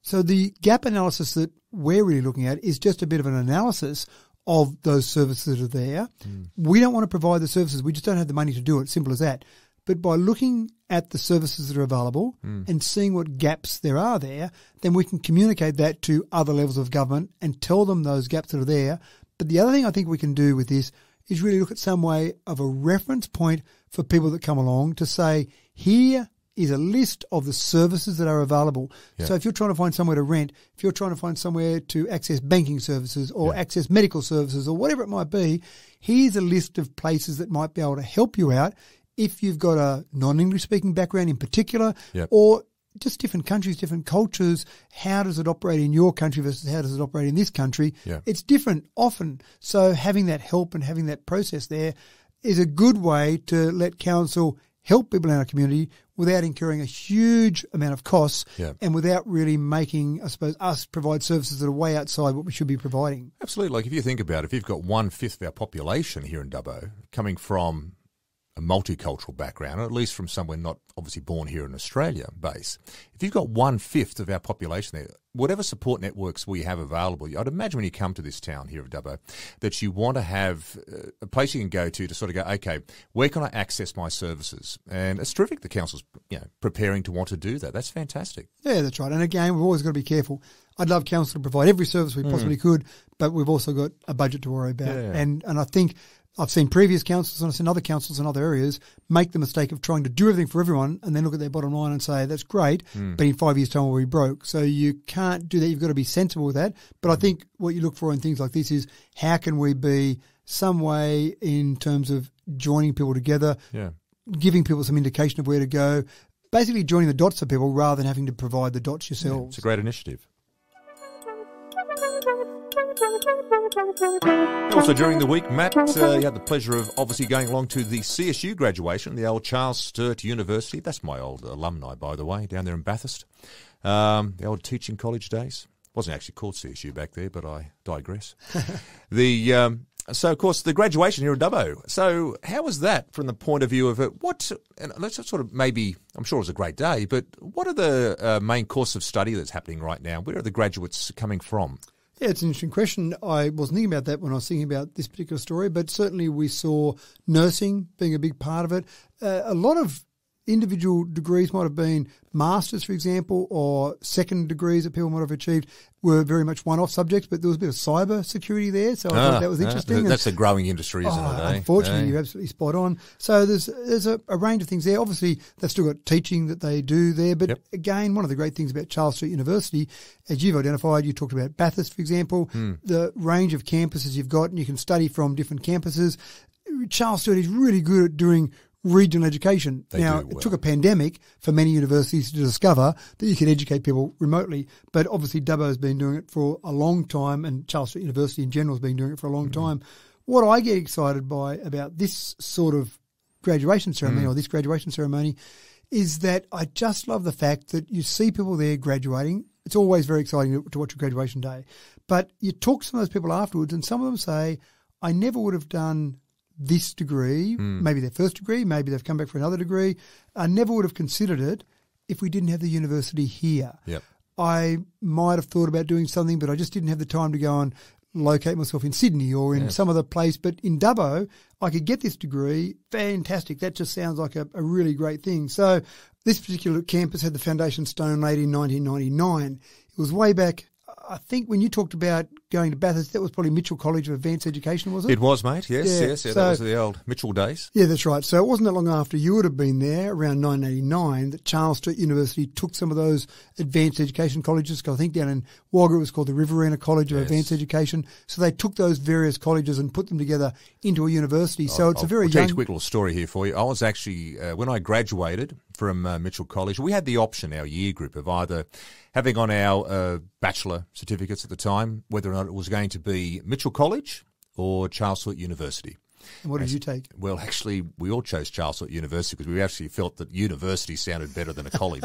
[SPEAKER 3] So the gap analysis that we're really looking at is just a bit of an analysis of those services that are there. We don't want to provide the services. We just don't have the money to do it. Simple as that. But by looking at the services that are available and seeing what gaps there are there, then we can communicate that to other levels of government and tell them those gaps that are there. But the other thing I think we can do with this is really look at some way of a reference point for people that come along to say, here is a list of the services that are available. So if you're trying to find somewhere to rent, if you're trying to find somewhere to access banking services or access medical services or whatever it might be, here's a list of places that might be able to help you out if you've got a non-English speaking background in particular, or just different countries, different cultures. How does it operate in your country versus how does it operate in this country?
[SPEAKER 2] Yeah.
[SPEAKER 3] It's different often. So having that help and having that process there is a good way to let council help people in our community without incurring a huge amount of costs and without really making, I suppose, us provide services that are way outside what we should be providing.
[SPEAKER 2] Absolutely. Like if you think about it, if you've got 1/5 of our population here in Dubbo coming from a multicultural background, or at least from somewhere not obviously born here in Australia base, if you've got 1/5 of our population there, whatever support networks we have available, I'd imagine when you come to this town here of Dubbo that you want to have a place you can go to sort of go, okay, where can I access my services? And it's terrific the council's preparing to want to do that. That's fantastic.
[SPEAKER 3] Yeah, that's right. And again, we've always got to be careful. I'd love council to provide every service we possibly could, but we've also got a budget to worry about.
[SPEAKER 2] Yeah.
[SPEAKER 3] And I think I've seen previous councils and I've seen other councils in other areas make the mistake of trying to do everything for everyone and then look at their bottom line and say, that's great, but in 5 years' time we'll be broke. So you can't do that. You've got to be sensible with that. But I think what you look for in things like this is how can we be some way in terms of joining people together, giving people some indication of where to go, basically joining the dots for people rather than having to provide the dots yourselves.
[SPEAKER 2] Yeah, it's a great initiative. Also during the week, Matt, you had the pleasure of obviously going along to the CSU graduation, the old Charles Sturt University. That's my old alumni, by the way, down there in Bathurst. The old teaching college days. Wasn't actually called CSU back there, but I digress. So, of course, the graduation here in Dubbo. So how was that from the point of view of it? And let's sort of maybe, I'm sure it was a great day, but what are the main course of study that's happening right now? Where are the graduates coming from?
[SPEAKER 3] Yeah, it's an interesting question. I wasn't thinking about that when I was thinking about this particular story, but certainly we saw nursing being a big part of it. A lot of individual degrees might have been masters, for example, or second degrees that people might have achieved were very much one-off subjects, but there was a bit of cyber security there, so I thought that was interesting.
[SPEAKER 2] That's a growing industry, isn't it?
[SPEAKER 3] Unfortunately, you're absolutely spot on. So there's a range of things there. Obviously, they've still got teaching that they do there, but again, one of the great things about Charles Sturt University, as you've identified, you talked about Bathurst, for example, the range of campuses you've got, and you can study from different campuses. Charles Sturt is really good at doing regional education. It took a pandemic for many universities to discover that you can educate people remotely, but obviously Dubbo has been doing it for a long time, and Charles Sturt University in general has been doing it for a long time. What I get excited by about this sort of graduation ceremony or this graduation ceremony is that I just love the fact that you see people there graduating. It's always very exciting to watch a graduation day, but you talk to some of those people afterwards and some of them say, I never would have done this degree, maybe their first degree, maybe they've come back for another degree. I never would have considered it if we didn't have the university here. I might have thought about doing something, but I just didn't have the time to go and locate myself in Sydney or in some other place. But in Dubbo, I could get this degree. Fantastic. That just sounds like a really great thing. So this particular campus had the foundation stone laid in 1999. It was way back. I think when you talked about going to Bathurst, that was probably Mitchell College of Advanced Education, was it?
[SPEAKER 2] It was, mate. Yes. So, that was the old Mitchell days. Yeah,
[SPEAKER 3] that's right. So it wasn't that long after you would have been there, around 1989, that Charles Sturt University took some of those advanced education colleges. I think down in Wagga it was called the Riverina College of Advanced Education. So they took those various colleges and put them together into a university. So it's a very
[SPEAKER 2] I'll tell you a quick little story here for you. I was actually, when I graduated from Mitchell College, we had the option, our year group, of either having on our bachelor certificates at the time, whether or not it was going to be Mitchell College or Charles Sturt University.
[SPEAKER 3] And what did you take?
[SPEAKER 2] Well, actually, we all chose Charles Sturt University because we actually felt that university sounded better than a college.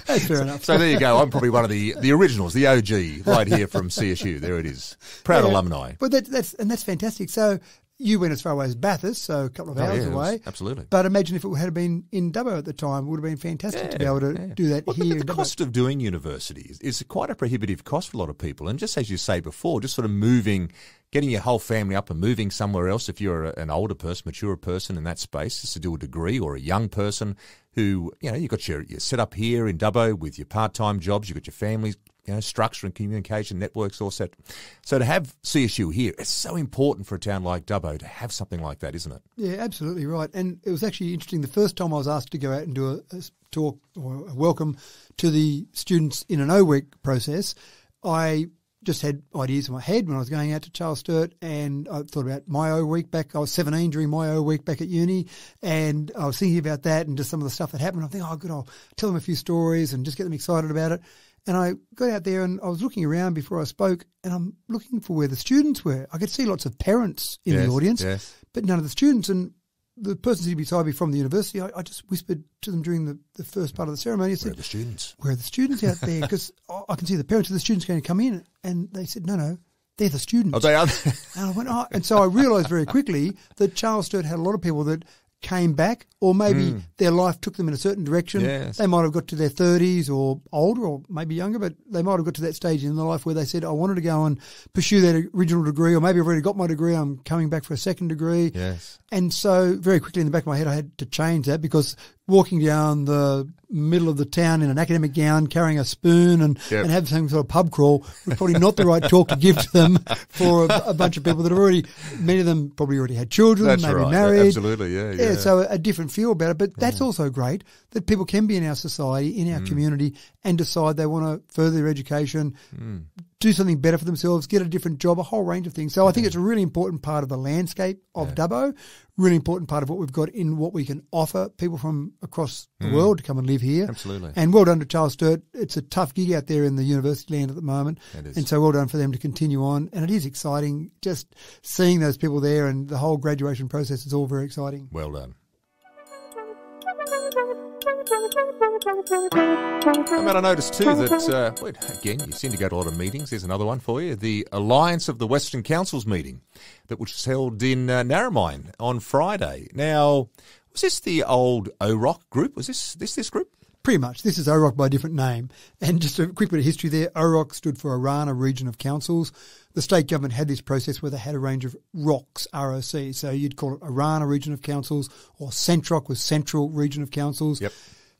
[SPEAKER 3] That's fair enough.
[SPEAKER 2] So there you go. I'm probably one of the originals, the OG, right here from CSU. There it is. Proud alumni.
[SPEAKER 3] But that's fantastic. So you went as far away as Bathurst, so a couple of hours away.
[SPEAKER 2] Absolutely.
[SPEAKER 3] But imagine if it had been in Dubbo at the time, it would have been fantastic to be able to do that here.
[SPEAKER 2] But the cost of doing university is quite a prohibitive cost for a lot of people. And just as you say before, just sort of getting your whole family up and moving somewhere else, if you're an older person, mature person in that space, just to do a degree, or a young person who, you've got your set up here in Dubbo with your part-time jobs, you've got your families, structure and communication networks all set. So to have CSU here, it's so important for a town like Dubbo to have something like that, isn't it?
[SPEAKER 3] Yeah, absolutely right. And it was actually interesting. The first time I was asked to go out and do a talk or a welcome to the students in an O-Week process, I just had ideas in my head when I was going out to Charles Sturt, and I thought about my O week back. I was 17 during my O week back at uni, and I was thinking about that and just some of the stuff that happened. I think, oh, good, I'll tell them a few stories and just get them excited about it. And I got out there and I was looking around before I spoke, and I'm looking for where the students were. I could see lots of parents in the audience, but none of the students. And the person sitting beside me from the university, I just whispered to them during the first part of the ceremony. I said,
[SPEAKER 2] where are the students?
[SPEAKER 3] Where are the students out there? Because I can see the parents of the students going to come in. And they said, no, they're the students.
[SPEAKER 2] Oh, they are?
[SPEAKER 3] And I went, oh. And so I realised very quickly that Charles Sturt had a lot of people that came back, or maybe their life took them in a certain direction.
[SPEAKER 2] Yes.
[SPEAKER 3] They might have got to their 30s or older or maybe younger, but they might have got to that stage in their life where they said, I wanted to go and pursue that original degree, or maybe I've already got my degree, I'm coming back for a second degree.
[SPEAKER 2] Yes.
[SPEAKER 3] And so very quickly in the back of my head, I had to change that, because walking down the middle of the town in an academic gown, carrying a spoon and having some sort of pub crawl was probably not the right talk to give to them for a bunch of people that have already, many of them probably already had children,
[SPEAKER 2] That's
[SPEAKER 3] maybe
[SPEAKER 2] right.
[SPEAKER 3] married.
[SPEAKER 2] Absolutely, yeah.
[SPEAKER 3] So a different feel about it. But that's also great that people can be in our society, in our community, and decide they want to further their education, do something better for themselves, get a different job, a whole range of things. So I think it's a really important part of the landscape of Dubbo, really important part of what we've got in what we can offer people from across the world to come and live here.
[SPEAKER 2] Absolutely.
[SPEAKER 3] And well done to Charles Sturt. It's a tough gig out there in the university land at the moment.
[SPEAKER 2] It is.
[SPEAKER 3] And so well done for them to continue on. And it is exciting just seeing those people there, and the whole graduation process is all very exciting.
[SPEAKER 2] Well done. I noticed too that, again, you seem to go to a lot of meetings. There's another one for you. The Alliance of the Western Councils meeting that was held in Narromine on Friday. Now, was this the old OROC group? Was this group?
[SPEAKER 3] Pretty much. This is OROC by a different name. And just a quick bit of history there. OROC stood for Orana Region of Councils. The state government had this process where they had a range of ROCs, ROC. So you'd call it Orana Region of Councils, or Centroc was Central Region of Councils.
[SPEAKER 2] Yep.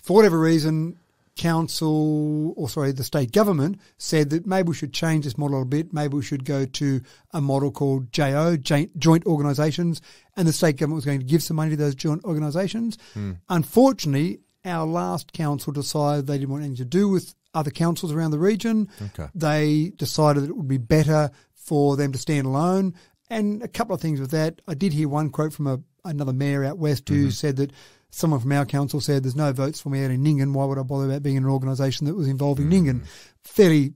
[SPEAKER 2] For
[SPEAKER 3] whatever reason, the state government said that maybe we should change this model a bit. Maybe we should go to a model called JO, Joint Organisations, and the state government was going to give some money to those joint organisations. Unfortunately, our last council decided they didn't want anything to do with other councils around the region.
[SPEAKER 2] Okay.
[SPEAKER 3] They decided that it would be better for them to stand alone. And a couple of things with that. I did hear one quote from another mayor out west who said that someone from our council said, there's no votes for me out in Nyngan. Why would I bother about being in an organisation that was involving Nyngan? Fairly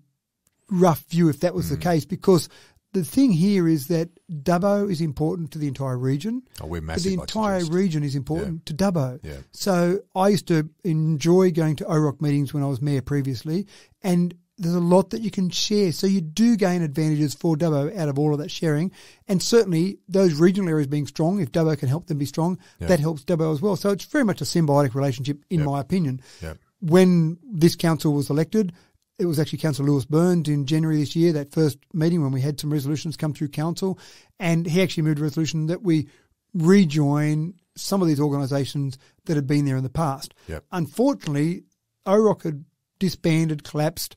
[SPEAKER 3] rough view if that was the case, because the thing here is that Dubbo is important to the entire region.
[SPEAKER 2] Oh, we're massive.
[SPEAKER 3] But the entire region is important to Dubbo.
[SPEAKER 2] Yeah.
[SPEAKER 3] So I used to enjoy going to OROC meetings when I was mayor previously, and there's a lot that you can share. So you do gain advantages for Dubbo out of all of that sharing. And certainly those regional areas being strong, if Dubbo can help them be strong, that helps Dubbo as well. So it's very much a symbiotic relationship, in my opinion.
[SPEAKER 2] Yep.
[SPEAKER 3] When this council was elected, it was actually Councillor Lewis Burns in January this year, that first meeting when we had some resolutions come through council, and he actually moved a resolution that we rejoin some of these organisations that had been there in the past.
[SPEAKER 2] Yep.
[SPEAKER 3] Unfortunately, OROC had disbanded, collapsed.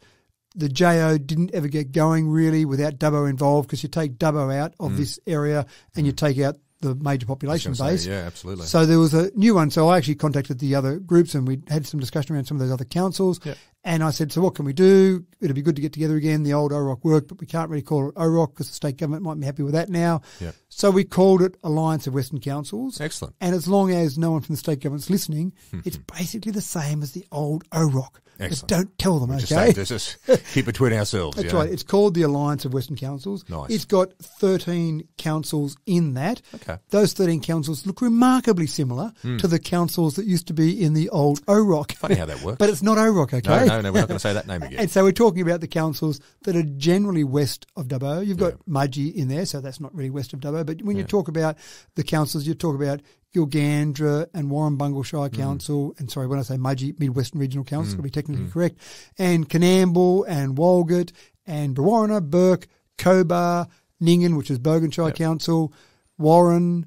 [SPEAKER 3] The JO didn't ever get going really without Dubbo involved, because you take Dubbo out of this area and you take out the major population base.
[SPEAKER 2] Yeah, absolutely.
[SPEAKER 3] So there was a new one. So I actually contacted the other groups and we had some discussion around some of those other councils.
[SPEAKER 2] Yep.
[SPEAKER 3] And I said, so what can we do? It'd be good to get together again. The old OROC worked, but we can't really call it OROC because the state government might be happy with that now.
[SPEAKER 2] Yep.
[SPEAKER 3] So we called it Alliance of Western Councils.
[SPEAKER 2] Excellent.
[SPEAKER 3] And as long as no one from the state government's listening, it's basically the same as the old OROC.
[SPEAKER 2] Excellent.
[SPEAKER 3] Just don't tell them,
[SPEAKER 2] okay?
[SPEAKER 3] Just
[SPEAKER 2] keep between ourselves.
[SPEAKER 3] That's right. It's called the Alliance of Western Councils.
[SPEAKER 2] Nice.
[SPEAKER 3] It's got 13 councils in that.
[SPEAKER 2] Okay.
[SPEAKER 3] Those 13 councils look remarkably similar to the councils that used to be in the old OROC.
[SPEAKER 2] Funny how that works.
[SPEAKER 3] But it's not OROC, okay?
[SPEAKER 2] No, we're not going to say that name again.
[SPEAKER 3] And so we're talking about the councils that are generally west of Dubbo. You've got Mudgee in there, so that's not really west of Dubbo. But when you talk about the councils, you talk about Gilgandra and Warrumbungle Shire Council, and sorry, when I say Mudgee, Mid-Western Regional Council, to be technically correct, and Canamble and Walgett and Brewarrina, Burke, Cobar, Nyngan, which is Bogan Shire Council, Warren,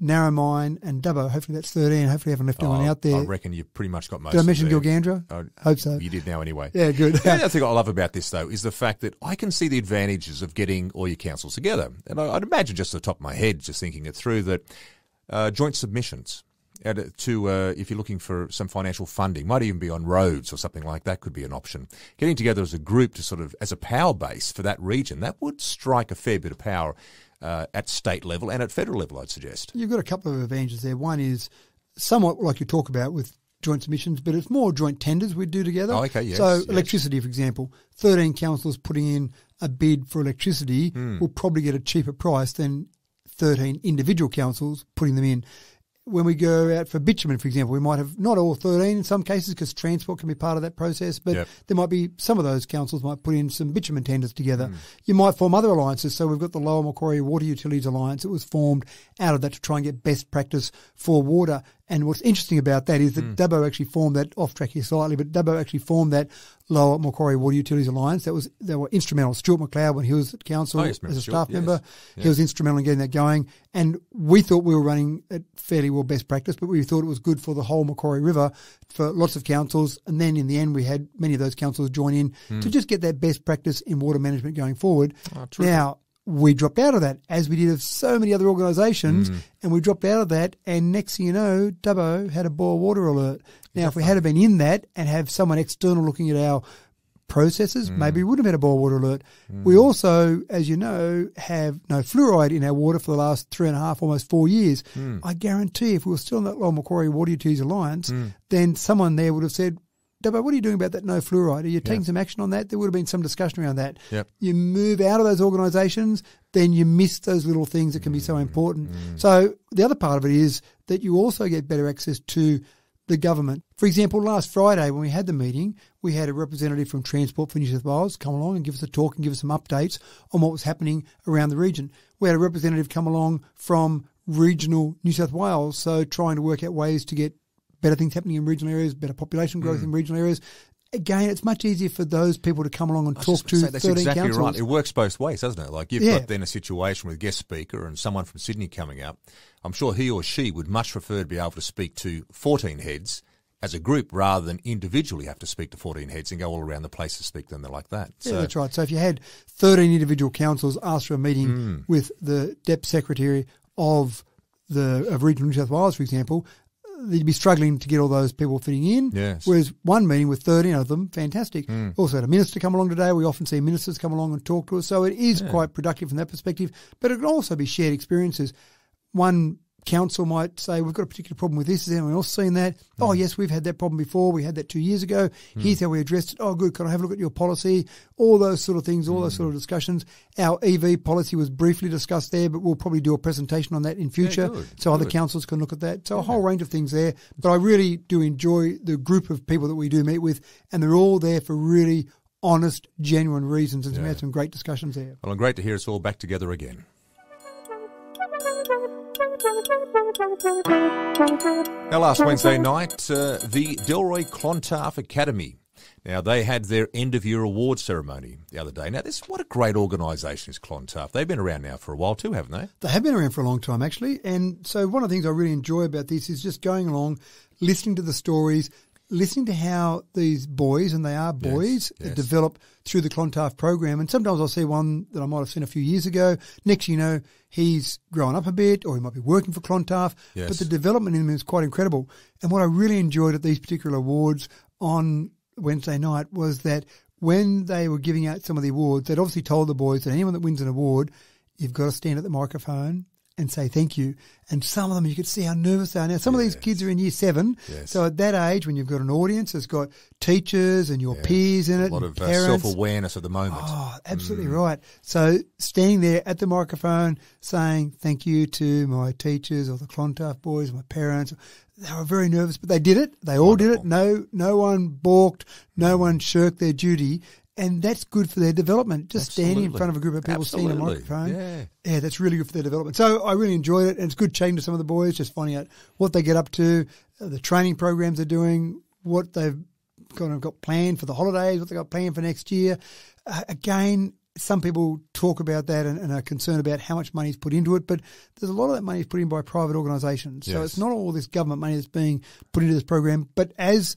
[SPEAKER 3] Narromine and Dubbo. Hopefully that's 13. Hopefully I haven't left anyone out there.
[SPEAKER 2] I reckon you've pretty much got most
[SPEAKER 3] Did I mention
[SPEAKER 2] there.
[SPEAKER 3] Gilgandra? Hope so.
[SPEAKER 2] You did now anyway.
[SPEAKER 3] Yeah, good.
[SPEAKER 2] The other thing I love about this, though, is the fact that I can see the advantages of getting all your councils together. And I'd imagine just off the top of my head, just thinking it through, that joint submissions. if you're looking for some financial funding, might even be on roads or something like that could be an option. Getting together as a group to sort of, as a power base for that region, that would strike a fair bit of power at state level and at federal level, I'd suggest.
[SPEAKER 3] You've got a couple of advantages there. One is somewhat like you talk about with joint submissions, but it's more joint tenders we do together.
[SPEAKER 2] Oh, okay, yes.
[SPEAKER 3] So
[SPEAKER 2] yes.
[SPEAKER 3] electricity, for example, 13 councils putting in a bid for electricity will probably get a cheaper price than 13 individual councils putting them in. When we go out for bitumen, for example, we might have not all 13 in some cases because transport can be part of that process, but there might be some of those councils might put in some bitumen tenders together. You might form other alliances. So we've got the Lower Macquarie Water Utilities Alliance that was formed out of that to try and get best practice for water. And what's interesting about that is that Dubbo actually formed that, off track here slightly, but Dubbo actually formed that Lower Macquarie Water Utilities Alliance. They were instrumental. Stuart McLeod, when he was at council as a staff member, he was instrumental in getting that going. And we thought we were running at fairly well best practice, but we thought it was good for the whole Macquarie River for lots of councils. And then in the end, we had many of those councils join in to just get that best practice in water management going forward. Now, we dropped out of that, as we did of so many other organisations, and we dropped out of that, and next thing you know, Dubbo had a boil water alert. Now, if we had been in that and have someone external looking at our processes, maybe we would have had a boil water alert. We also, as you know, have no fluoride in our water for the last 3.5, almost 4 years. I guarantee if we were still in that Lower Macquarie Water Utilities Alliance, then someone there would have said, Dubbo, what are you doing about that no fluoride? Are you taking some action on that? There would have been some discussion around that. You move out of those organisations, then you miss those little things that can be so important. So the other part of it is that you also get better access to the government. For example, last Friday when we had the meeting, we had a representative from Transport for New South Wales come along and give us a talk and give us some updates on what was happening around the region. We had a representative come along from regional New South Wales, so trying to work out ways to get better things happening in regional areas, better population growth in regional areas. Again, it's much easier for those people to come along and talk to 13
[SPEAKER 2] that's exactly
[SPEAKER 3] councils.
[SPEAKER 2] Right. It works both ways, doesn't it? Like you've got then a situation with a guest speaker and someone from Sydney coming up. I'm sure he or she would much prefer to be able to speak to 14 heads as a group rather than individually have to speak to 14 heads and go all around the place to speak to them like that.
[SPEAKER 3] Yeah, that's right. So if you had 13 individual councils ask for a meeting with the Deputy Secretary of Regional New South Wales, for example, they'd be struggling to get all those people fitting in.
[SPEAKER 2] Yes.
[SPEAKER 3] Whereas one meeting with 13 of them, fantastic. Also had a minister come along today. We often see ministers come along and talk to us. So it is quite productive from that perspective. But it can also be shared experiences. One council might say, we've got a particular problem with this. Has anyone else seen that? Oh, yes, we've had that problem before. We had that 2 years ago. Here's how we addressed it. Oh, good. Can I have a look at your policy? All those sort of things, all those sort of discussions. Our EV policy was briefly discussed there, but we'll probably do a presentation on that in future so other councils can look at that. So a whole range of things there. But I really do enjoy the group of people that we do meet with, and they're all there for really honest, genuine reasons, and we had some great discussions there.
[SPEAKER 2] Well, and great to hear us all back together again. Now, last Wednesday night, the Delroy Clontarf Academy. Now, they had their end-of-year award ceremony the other day. Now, what a great organisation is Clontarf. They've been around now for a while too, haven't they? They
[SPEAKER 3] have been around for a long time, actually. And so one of the things I really enjoy about this is just going along, listening to the stories, listening to how these boys, and they are boys, develop through the Clontarf program. And sometimes I'll see one that I might have seen a few years ago. Next, you know, he's grown up a bit, or he might be working for Clontarf. Yes. But the development in him is quite incredible. And what I really enjoyed at these particular awards on Wednesday night was that when they were giving out some of the awards, they'd obviously told the boys that anyone that wins an award, you've got to stand at the microphone and say thank you. And some of them, you could see how nervous they are. Now, some of these kids are in year 7. Yes. So at that age, when you've got an audience, it's got teachers and your peers in it.
[SPEAKER 2] A lot of self-awareness at the moment.
[SPEAKER 3] Oh, absolutely right. So standing there at the microphone saying thank you to my teachers or the Clontarf boys, my parents, they were very nervous, but they did it. They all did it. No one balked. No one shirked their duty. And that's good for their development. Just standing in front of a group of people, seeing a microphone. Yeah, that's really good for their development. So I really enjoyed it. And it's good chatting to some of the boys, just finding out what they get up to, the training programs they're doing, what they've kind of got planned for the holidays, what they've got planned for next year. Again, some people talk about that and are concerned about how much money is put into it, but there's a lot of that money is put in by private organisations. Yes. So it's not all this government money that's being put into this program. But as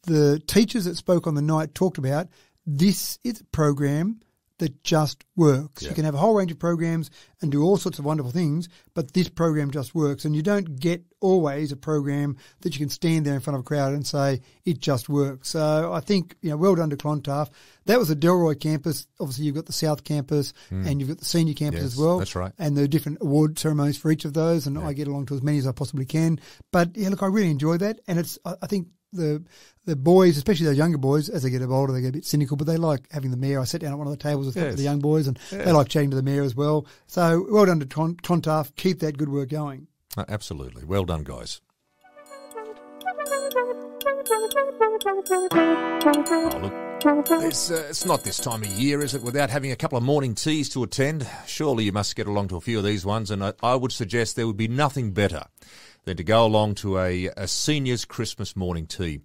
[SPEAKER 3] the teachers that spoke on the night talked about, this is a program that just works.
[SPEAKER 2] Yeah.
[SPEAKER 3] You can have a whole range of programs and do all sorts of wonderful things, but this program just works. And you don't get always a program that you can stand there in front of a crowd and say, it just works. So I think, well done to Clontarf. That was the Delroy campus. Obviously, you've got the South campus and you've got the senior campus as well.
[SPEAKER 2] That's right.
[SPEAKER 3] And there are different award ceremonies for each of those, and I get along to as many as I possibly can. But, yeah, look, I really enjoy that. And I think the boys, especially those younger boys, as they get older, they get a bit cynical, but they like having the mayor. I sat down at one of the tables with the young boys, and they like chatting to the mayor as well. So well done to Clontarf. Keep that good work going.
[SPEAKER 2] Absolutely. Well done, guys. Oh, look, it's not this time of year, is it, without having a couple of morning teas to attend? Surely you must get along to a few of these ones, and I would suggest there would be nothing better than to go along to a seniors' Christmas morning tea.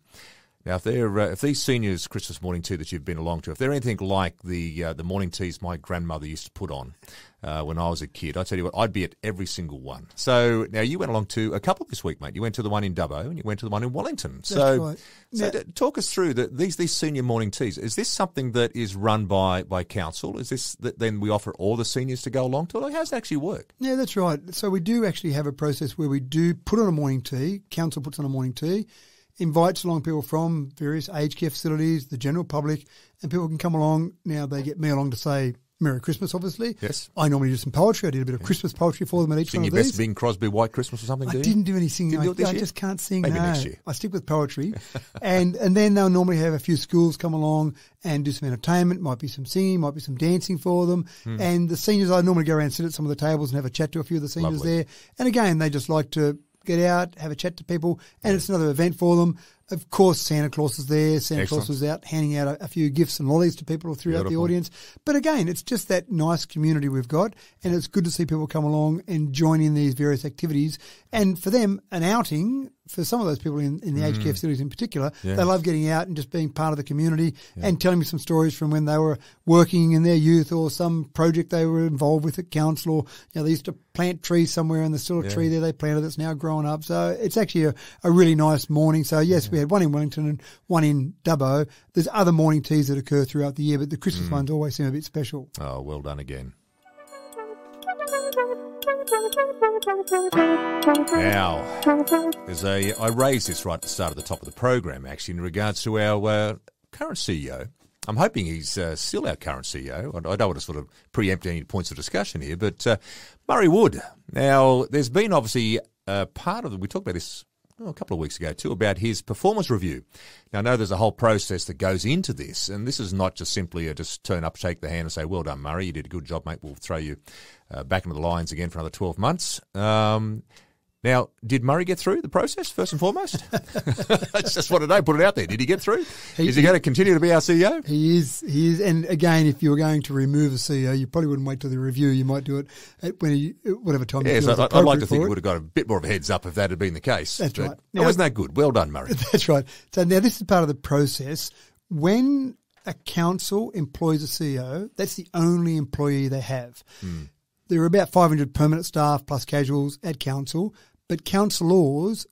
[SPEAKER 2] Now, if these seniors' Christmas morning tea that you've been along to, if they're anything like the morning teas my grandmother used to put on when I was a kid, I tell you what, I'd be at every single one. So now you went along to a couple this week, mate. You went to the one in Dubbo and you went to the one in Wellington.
[SPEAKER 3] That's right.
[SPEAKER 2] So talk us through these senior morning teas. Is this something that is run by council? Is this that then we offer all the seniors to go along to? Like, how does it actually work?
[SPEAKER 3] Yeah, that's right. So we do actually have a process where we do put on a morning tea. Council puts on a morning tea, invites along people from various aged care facilities, the general public, and people can come along. Now they get me along to say Merry Christmas, obviously.
[SPEAKER 2] Yes.
[SPEAKER 3] I normally do some poetry. I did a bit of Christmas poetry for them at each
[SPEAKER 2] Sing
[SPEAKER 3] one of
[SPEAKER 2] your
[SPEAKER 3] these.
[SPEAKER 2] best Bing Crosby White Christmas or something,
[SPEAKER 3] I didn't do any singing.
[SPEAKER 2] Didn't do it this
[SPEAKER 3] I
[SPEAKER 2] year?
[SPEAKER 3] just can't sing.
[SPEAKER 2] Maybe
[SPEAKER 3] no.
[SPEAKER 2] next year.
[SPEAKER 3] I stick with poetry. and then they'll normally have a few schools come along and do some entertainment. Might be some singing, might be some dancing for them. And the seniors, I normally go around and sit at some of the tables and have a chat to a few of the seniors
[SPEAKER 2] Lovely.
[SPEAKER 3] there. And again, they just like to get out, have a chat to people, and it's another event for them. Of course, Santa Claus is there. Santa
[SPEAKER 2] Excellent.
[SPEAKER 3] Claus was out handing out a few gifts and lollies to people throughout the
[SPEAKER 2] Beautiful.
[SPEAKER 3] audience. But again, it's just that nice community we've got, and it's good to see people come along and join in these various activities. And for them, an outing, for some of those people in the aged care facilities in particular, they love getting out and just being part of the community and telling me some stories from when they were working in their youth or some project they were involved with at council, or they used to plant trees somewhere and there's still a tree there they planted that's now grown up. So it's actually a really nice morning. So yes, we had one in Wellington and one in Dubbo. There's other morning teas that occur throughout the year, but the Christmas ones always seem a bit special.
[SPEAKER 2] Oh, well done again. Now, I raised this right at the start of the top of the program, actually, in regards to our current CEO. I'm hoping he's still our current CEO. I don't want to sort of preempt any points of discussion here, but Murray Wood. Now, there's been obviously part of we talked about this a couple of weeks ago too, about his performance review. Now, I know there's a whole process that goes into this, and this is not just simply a just turn up, shake the hand and say, well done, Murray, you did a good job, mate, we'll throw you back into the Lions again for another 12 months. Now, did Murray get through the process, first and foremost? I just want to know, put it out there. Did he get through? Is he going to continue to be our CEO?
[SPEAKER 3] He is. And again, if you were going to remove a CEO, you probably wouldn't wait till the review. You might do it at whatever time.
[SPEAKER 2] Yes, I'd like to think he would have got a bit more of a heads up if that had been the case.
[SPEAKER 3] That's right.
[SPEAKER 2] Now, wasn't that good? Well done, Murray.
[SPEAKER 3] That's right. So now this is part of the process. When a council employs a CEO, that's the only employee they have. There are about 500 permanent staff plus casuals at council, but councillors,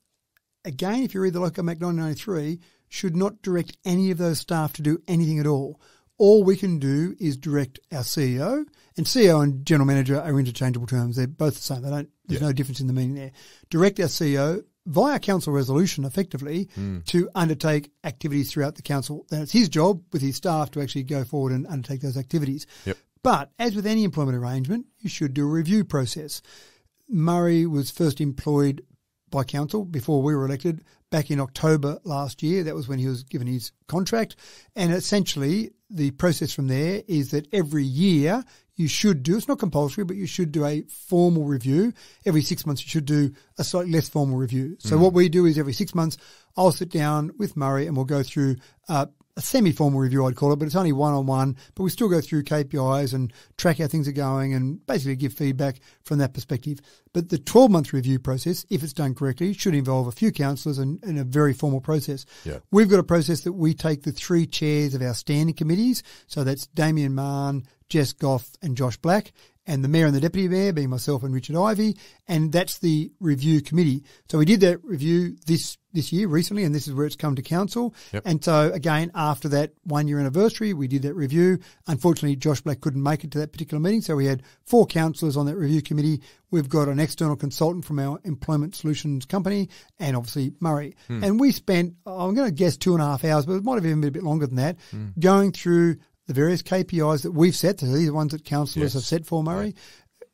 [SPEAKER 3] again, if you read the Local Act 1993, should not direct any of those staff to do anything at all. All we can do is direct our CEO, and CEO and general manager are interchangeable terms. They're both the same. There's no difference in the meaning there. Direct our CEO via council resolution, effectively, to undertake activities throughout the council. Then it's his job with his staff to actually go forward and undertake those activities.
[SPEAKER 2] Yep.
[SPEAKER 3] But as with any employment arrangement, you should do a review process. Murray was first employed by council before we were elected back in October last year. That was when he was given his contract. And essentially the process from there is that every year you should do, it's not compulsory, but you should do a formal review. Every 6 months you should do a slightly less formal review. So what we do is every 6 months I'll sit down with Murray and we'll go through a semi-formal review, I'd call it, but it's only one-on-one, but we still go through KPIs and track how things are going and basically give feedback from that perspective. But the 12-month review process, if it's done correctly, should involve a few councillors and a very formal process.
[SPEAKER 2] Yeah.
[SPEAKER 3] We've got a process that we take the three chairs of our standing committees, so that's Damien Mann, Jess Goff and Josh Black, and the mayor and the deputy mayor, being myself and Richard Ivey, and that's the review committee. So we did that review this year recently, and this is where it's come to council.
[SPEAKER 2] Yep.
[SPEAKER 3] And so again, after that 1 year anniversary, we did that review. Unfortunately, Josh Black couldn't make it to that particular meeting, so we had 4 councillors on that review committee. We've got an external consultant from our employment solutions company, and obviously Murray. And we spent, I'm going to guess 2.5 hours, but it might have even been a bit longer than that, going through the various KPIs that we've set. So these are the ones that councillors have set for Murray.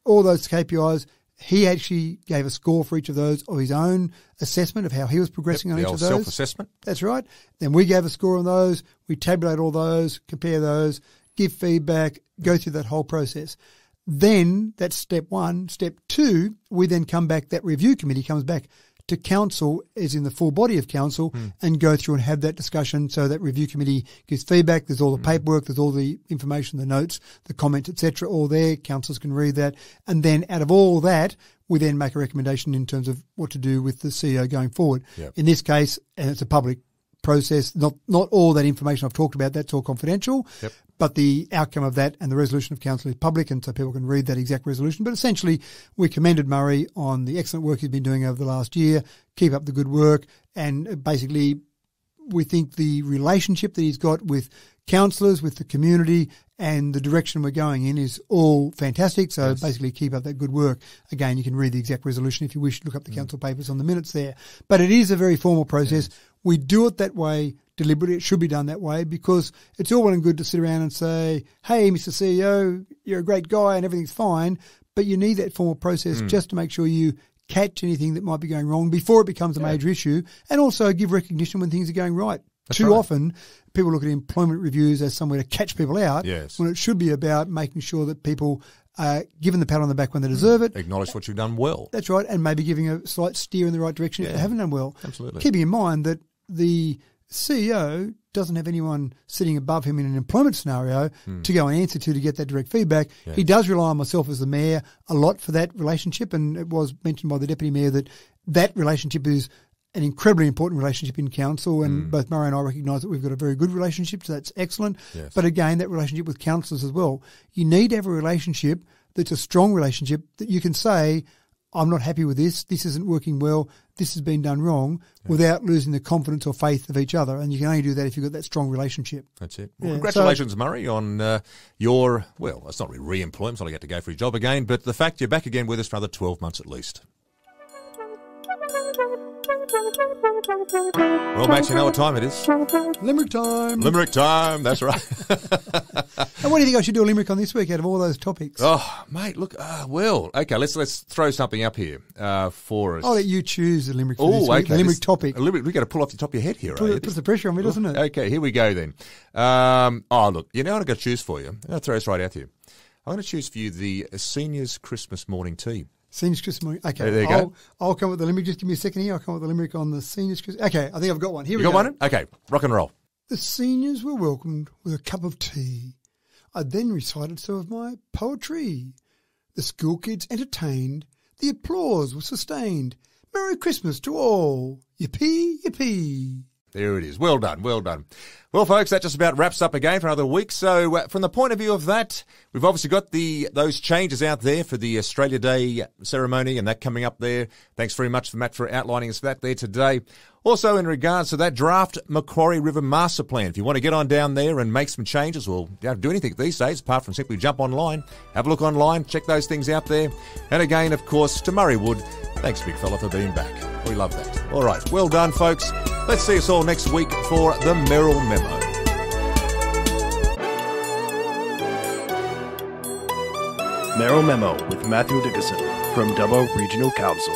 [SPEAKER 3] All those KPIs. He actually gave a score for each of those of his own assessment of how he was progressing on each of those.
[SPEAKER 2] Self-assessment.
[SPEAKER 3] That's right. Then we gave a score on those. We tabulate all those, compare those, give feedback, go through that whole process. Then that's step 1. Step 2, we then come back, that review committee comes back to council, as in the full body of council, and go through and have that discussion. So that review committee gives feedback. There's all the paperwork, there's all the information, the notes, the comments, etc., all there. Councillors can read that. And then out of all that, we then make a recommendation in terms of what to do with the CEO going forward.
[SPEAKER 2] Yep.
[SPEAKER 3] In this case, and it's a public process, not all that information I've talked about, that's all confidential.
[SPEAKER 2] Yep.
[SPEAKER 3] But the outcome of that and the resolution of council is public, and so people can read that exact resolution. But essentially, we commended Murray on the excellent work he's been doing over the last year. Keep up the good work. And basically, we think the relationship that he's got with councillors, with the community, and the direction we're going in is all fantastic. So basically, keep up that good work. Again, you can read the exact resolution if you wish. Look up the council papers on the minutes there. But it is a very formal process. We do it that way deliberately. It should be done that way, because it's all well and good to sit around and say, hey, Mr. CEO, you're a great guy and everything's fine. But you need that formal process just to make sure you catch anything that might be going wrong before it becomes a major issue, and also give recognition when things are going right. Too often, people look at employment reviews as somewhere to catch people out, when it should be about making sure that people are given the pat on the back when they deserve it.
[SPEAKER 2] Acknowledge what you've done well.
[SPEAKER 3] That's right, and maybe giving a slight steer in the right direction if they haven't done well.
[SPEAKER 2] Absolutely.
[SPEAKER 3] Keeping in mind that the CEO doesn't have anyone sitting above him in an employment scenario to go and answer to get that direct feedback. He does rely on myself as the mayor a lot for that relationship, and it was mentioned by the deputy mayor that that relationship is an incredibly important relationship in council, and both Murray and I recognise that we've got a very good relationship, so that's excellent. But again, that relationship with councillors as well. You need to have a relationship that's a strong relationship that you can say, I'm not happy with this isn't working well, this has been done wrong, without losing the confidence or faith of each other. And you can only do that if you've got that strong relationship.
[SPEAKER 2] That's it. Well, congratulations, Murray, on your, well, it's not really re-employment, it's not like you get to go for your job again, but the fact you're back again with us for another 12 months at least. Well, Max, you know what time it is.
[SPEAKER 3] Limerick time.
[SPEAKER 2] Limerick time, that's right.
[SPEAKER 3] And what do you think I should do a Limerick on this week out of all those topics?
[SPEAKER 2] Oh, mate, look, well, okay, let's throw something up here for us.
[SPEAKER 3] I'll let you choose the Limerick for this week.
[SPEAKER 2] Okay,
[SPEAKER 3] the Limerick topic.
[SPEAKER 2] Limerick, we've got to pull off the top of your head here,
[SPEAKER 3] It puts the pressure on me, doesn't it?
[SPEAKER 2] Okay, here we go then. Look, you know what I'm going to choose for you? I'm going to throw this right out to you. I'm going to choose for you the Seniors Christmas Morning Tea.
[SPEAKER 3] Seniors Christmas morning. Okay,
[SPEAKER 2] there you go.
[SPEAKER 3] I'll come up with the Limerick. Just give me a second here. I'll come up with the Limerick on the Seniors Christmas. Okay, I think I've got one. Here we go.
[SPEAKER 2] You got one? Okay, rock and roll.
[SPEAKER 3] The seniors were welcomed with a cup of tea. I then recited some of my poetry. The school kids entertained. The applause was sustained. Merry Christmas to all. Yippee, yippee.
[SPEAKER 2] There it is. Well done, well done. Well, folks, that just about wraps up again for another week. So from the point of view of that, we've obviously got those changes out there for the Australia Day ceremony and that coming up there. Thanks very much, Matt, for outlining us that there today. Also, in regards to that draft Macquarie River Master Plan, if you want to get on down there and make some changes, well, you don't do anything these days apart from simply jump online, have a look online, check those things out there. And again, of course, to Murray Wood, thanks, big fella, for being back. We love that. All right, well done, folks. Let's see us all next week for the Merrill Memo.
[SPEAKER 1] Merrill Memo with Matthew Dickerson from Dubbo Regional Council.